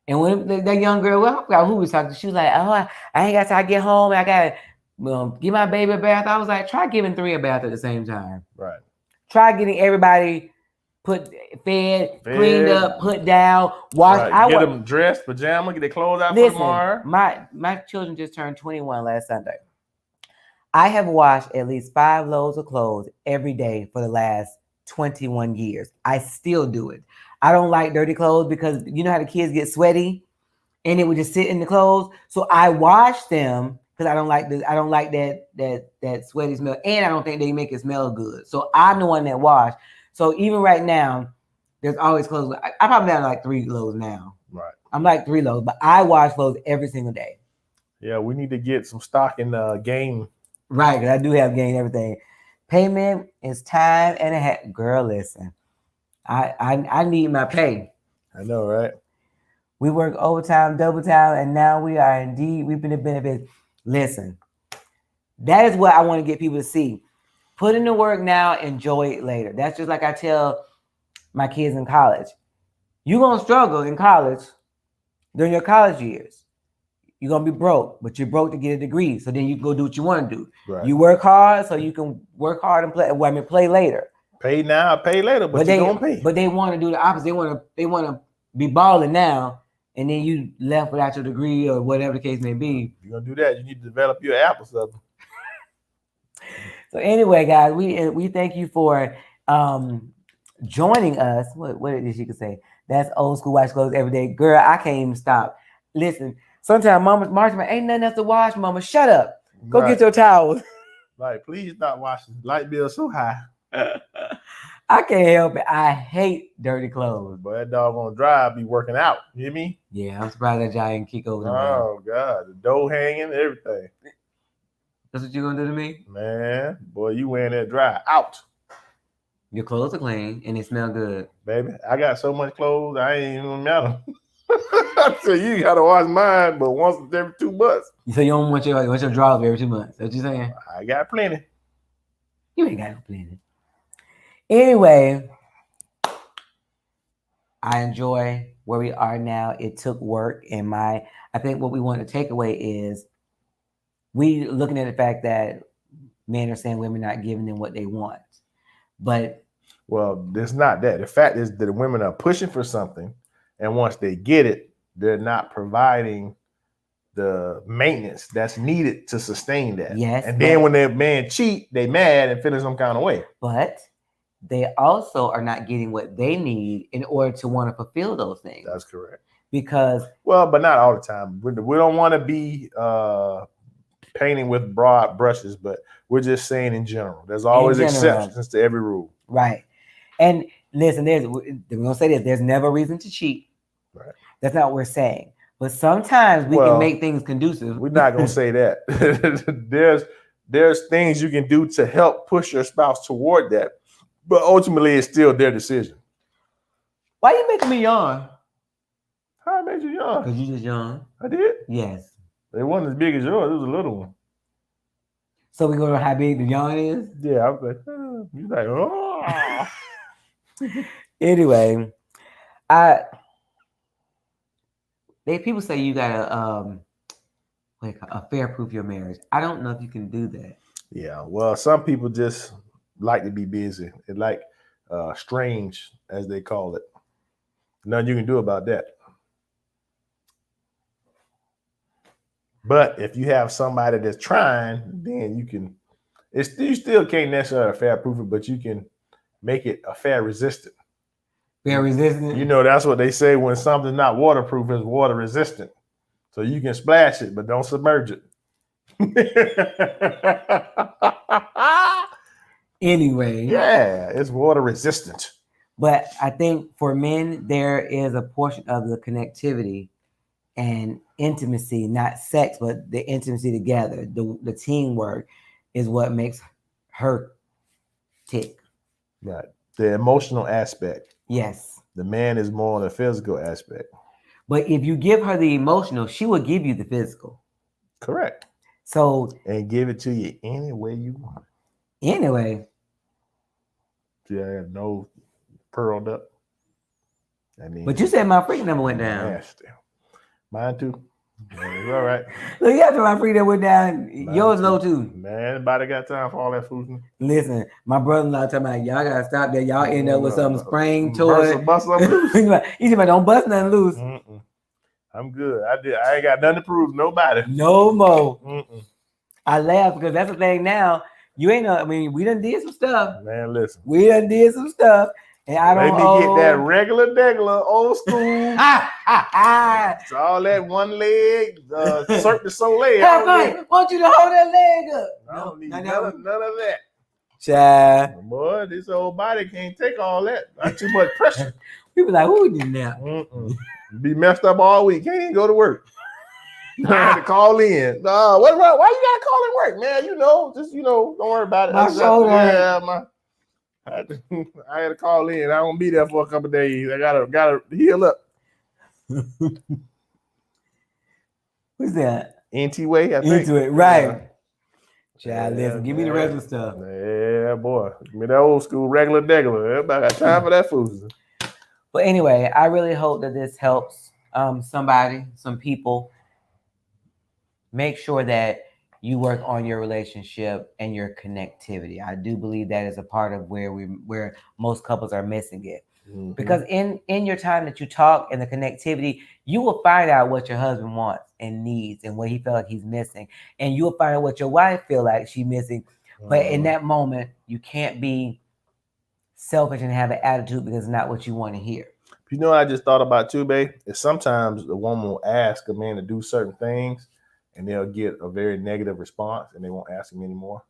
And when that young girl, I forgot who was talking to, she was like, oh, I ain't got time to get home. I got to give my baby a bath. I was like, try giving 3 a bath at the same time. Right. Try getting everybody fed, cleaned up, put down, washed. Right. Get them dressed, pajama, get their clothes out for tomorrow. My children just turned 21 last Sunday. I have washed at least 5 loads of clothes every day for the last 21 years. I still do it. I don't like dirty clothes because you know how the kids get sweaty and it would just sit in the clothes. So I wash them because I don't like that sweaty smell, and I don't think they make it smell good. So I'm the one that wash. So even right now, there's always clothes. I probably have like 3 loads now. Right. I'm like 3 loads, but I wash clothes every single day. Yeah, we need to get some stock in the game. Right, because I do have gained everything. Payment is time and a half. Girl, listen. I need my pay. I know, right? We work overtime, double time, and now we are indeed reaping the benefits. Listen, that is what I want to get people to see. Put in the work now, enjoy it later. That's just like I tell my kids in college. You're going to struggle in college during your college years. You're going to be broke, but you're broke to get a degree. So then you go do what you want to do. Right. You work hard so you can work hard and play. Well, play later. Pay now, pay later, but you don't pay. But they want to do the opposite. They want to be balling now, and then you left without your degree or whatever the case may be. If you're gonna do that, you need to develop your app or something. So anyway, guys, we thank you for joining us. What did she could say? That's old school wash clothes every day. Girl, I can't even stop. Listen, sometimes Mama Martin, ain't nothing else to wash, Mama. Shut up. Go get your towels. Like, please stop washing. Light bill so high. I can't help it. I hate dirty clothes. But that doggone drive be working out. You hear me? Yeah, I'm surprised that y'all didn't kick over the Oh, God. The dough hanging, everything. That's what you're going to do to me? Man, boy, you wearing that dry out. Your clothes are clean and they smell good. Baby, I got so much clothes, I ain't even matter. I said, you gotta wash mine, but once every 2 months. So you don't want your drawers every 2 months. That's what you're saying? I got plenty. You ain't got no plenty. Anyway, I enjoy where we are now. It took work, and I think what we want to take away is we looking at the fact that men are saying women not giving them what they want. But well, it's not that. The fact is that the women are pushing for something, and once they get it, they're not providing the maintenance that's needed to sustain that. Yes. And then when their man cheat, they mad and feeling some kind of way. But they also are not getting what they need in order to want to fulfill those things. That's correct. Because but not all the time. We don't want to be painting with broad brushes, but we're just saying in general. There's always exceptions to every rule. Right. And listen, we're gonna say this: there's never a reason to cheat. Right. That's not what we're saying. But sometimes we can make things conducive. We're not gonna say that. there's things you can do to help push your spouse toward that, but ultimately it's still their decision. Why are you making me yawn? How I made you yawn? Because you just yawned. I did? Yes. It wasn't as big as yours. It was a little one. So we go to how big the yawn is? Yeah, I was like, you're like, oh. Anyway, people say you gotta affair proof your marriage. I don't know if you can do that. Yeah, well, some people just like to be busy. They like strange, as they call it. Nothing you can do about that. But if you have somebody that's trying, then you can. You still can't necessarily affair proof it, but you can make it affair resistant. Affair resistant. You know, that's what they say when something's not waterproof, it's water resistant. So you can splash it, but don't submerge it. Anyway. Yeah, it's water resistant. But I think for men, there is a portion of the connectivity and intimacy, not sex, but the intimacy together, the teamwork is what makes her tick. Right. The emotional aspect. Yes. The man is more on the physical aspect. But if you give her the emotional, she will give you the physical. Correct. So and give it to you any way you want. Anyway. Yeah, no pearled up. But you said my freak number went down. Nasty. Mine too. It's all right. Look, after my freak number went down, yours low too. Man, anybody got time for all that foolishness? Listen, my brother-in-law talking about y'all gotta stop that. Y'all end up with something spraying to it. Bust something loose. He said, don't bust nothing loose. I'm good. I ain't got nothing to prove to nobody. No more. I laugh because that's the thing now. You ain't know. I mean, we done did some stuff. Man, listen. We done did some stuff. And I don't Let me get that regular old school. It's all that one leg, Cirque du Soleil. I want you to hold that leg up. I don't need none of that. Child. Boy, this old body can't take all that. Not too much pressure. People like, who did that? Be messed up all week. Can't even go to work. I had to call in. Why you gotta call in work, man? Don't worry about it. My shoulder. I had to call in. I won't be there for a couple of days. I gotta heal up. Who's that? NT-Way, I think. Into it, right. Child, listen, give me the regular stuff. Yeah, boy. Give me that old school regular degular. Everybody got time for that food. But anyway, I really hope that this helps some people. Make sure that you work on your relationship and your connectivity. I do believe that is a part of where most couples are missing it. Mm-hmm. Because in your time that you talk and the connectivity, you will find out what your husband wants and needs and what he felt like he's missing. And you'll find out what your wife feel like she's missing. But in that moment, you can't be selfish and have an attitude because it's not what you want to hear. You know what I just thought about too, babe? Is sometimes the woman will ask a man to do certain things and they'll get a very negative response and they won't ask him anymore.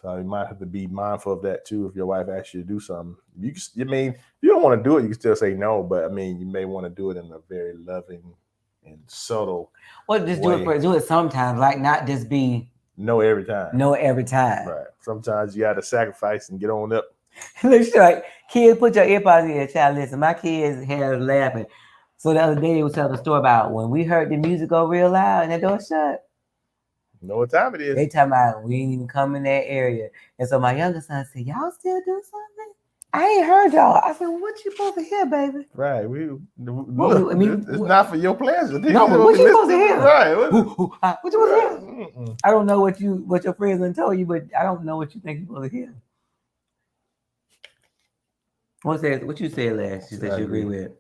So you might have to be mindful of that too. If your wife asks you to do something, you don't want to do it, you can still say no, but you may want to do it in a very loving and subtle just way. do it sometimes, like not just be no every time. No every time. Right. Sometimes you got to sacrifice and get on up. Look, like kids, put your earpods in your child. Listen, my kids' hair is laughing. So the other day they was telling the story about when we heard the music go real loud and the door shut. You know what time it is? They talking about we ain't even come in that area. And so my younger son said, "Y'all still do something? I ain't heard y'all." I said, well, "What you supposed to hear, baby?" Right. It's what, not for your pleasure. No, but what you supposed to hear? Right. What you supposed to hear? I don't know what your friends done told you, but I don't know what you think you're supposed to hear. What you said last? You said you agree with.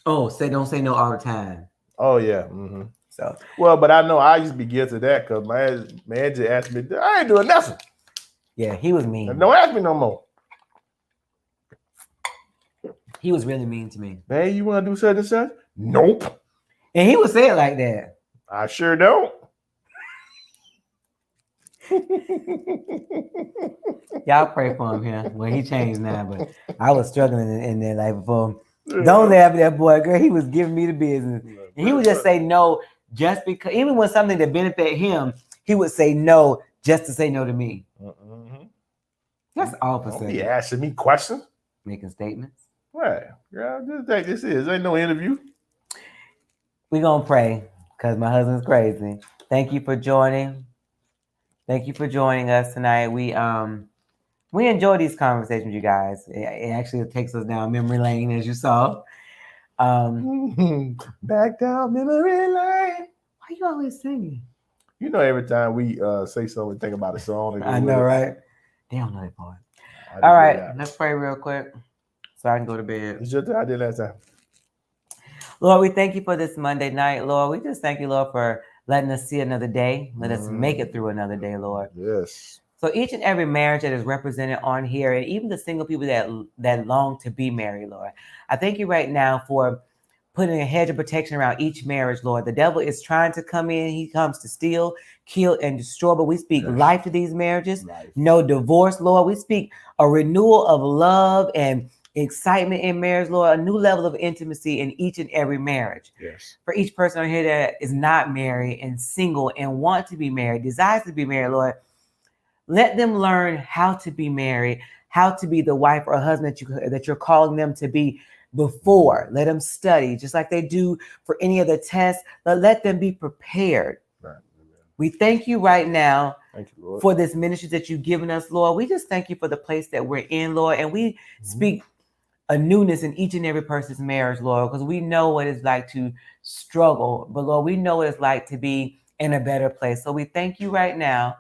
Oh, don't say no all the time. Oh yeah. Mm-hmm. So well, but I know I used to be guilty of that because my man just asked me, I ain't doing nothing. Yeah, he was mean. Don't ask me no more. He was really mean to me. Man, you want to do such and such? Nope. And he would say it like that. I sure don't. Y'all pray for him here. Well, he changed now, but I was struggling in there like before. Don't laugh at that boy, girl. He was giving me the business. And he would just say no just because, even when something that benefit him, he would say no just to say no to me. Mm-hmm. That's opposite. Don't be asking me questions. Making statements. Right. Girl, just take this is. Ain't no interview. We're going to pray because my husband's crazy. Thank you for joining. Thank you for joining us tonight. We enjoy these conversations, you guys. It actually takes us down memory lane, as you saw. Back down memory lane. Why you always singing? You know, every time we say something, we think about a song. I know, right? They don't know that part. All right, let's pray real quick so I can go to bed. It's just I did last time. Lord, we thank you for this Monday night, Lord. We just thank you, Lord, for letting us see another day. Let us make it through another day, Lord. Yes. So each and every marriage that is represented on here, and even the single people that long to be married, Lord, I thank you right now for putting a hedge of protection around each marriage, Lord. The devil is trying to come in. He comes to steal, kill, and destroy, but we speak life to these marriages. Life. No divorce, Lord. We speak a renewal of love and excitement in marriage, Lord, a new level of intimacy in each and every marriage. Yes. For each person on here that is not married and single and want to be married, desires to be married, Lord, let them learn how to be married, how to be the wife or husband that you're calling them to be before. Let them study just like they do for any of the tests, but let them be prepared. Right. We thank you right now for this ministry that you've given us, Lord. We just thank you for the place that we're in, Lord, and we speak a newness in each and every person's marriage, Lord, because we know what it's like to struggle, but Lord, we know what it's like to be in a better place. So we thank you right now.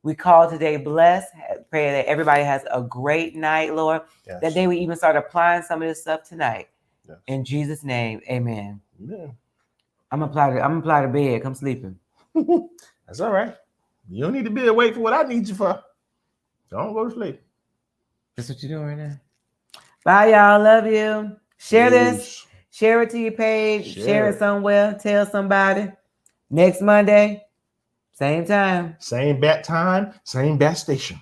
We call today blessed. Pray that everybody has a great night, Lord. Yes. That they will even start applying some of this stuff tonight. Yes. In Jesus' name, amen. Amen. I'm gonna apply to bed. Come sleeping. That's all right. You don't need to be awake for what I need you for. Don't go to sleep. That's what you're doing right now. Bye, y'all. Love you. Share this. Share it to your page. Share it somewhere. Tell somebody. Next Monday, same time. Same bat time. Same bat station.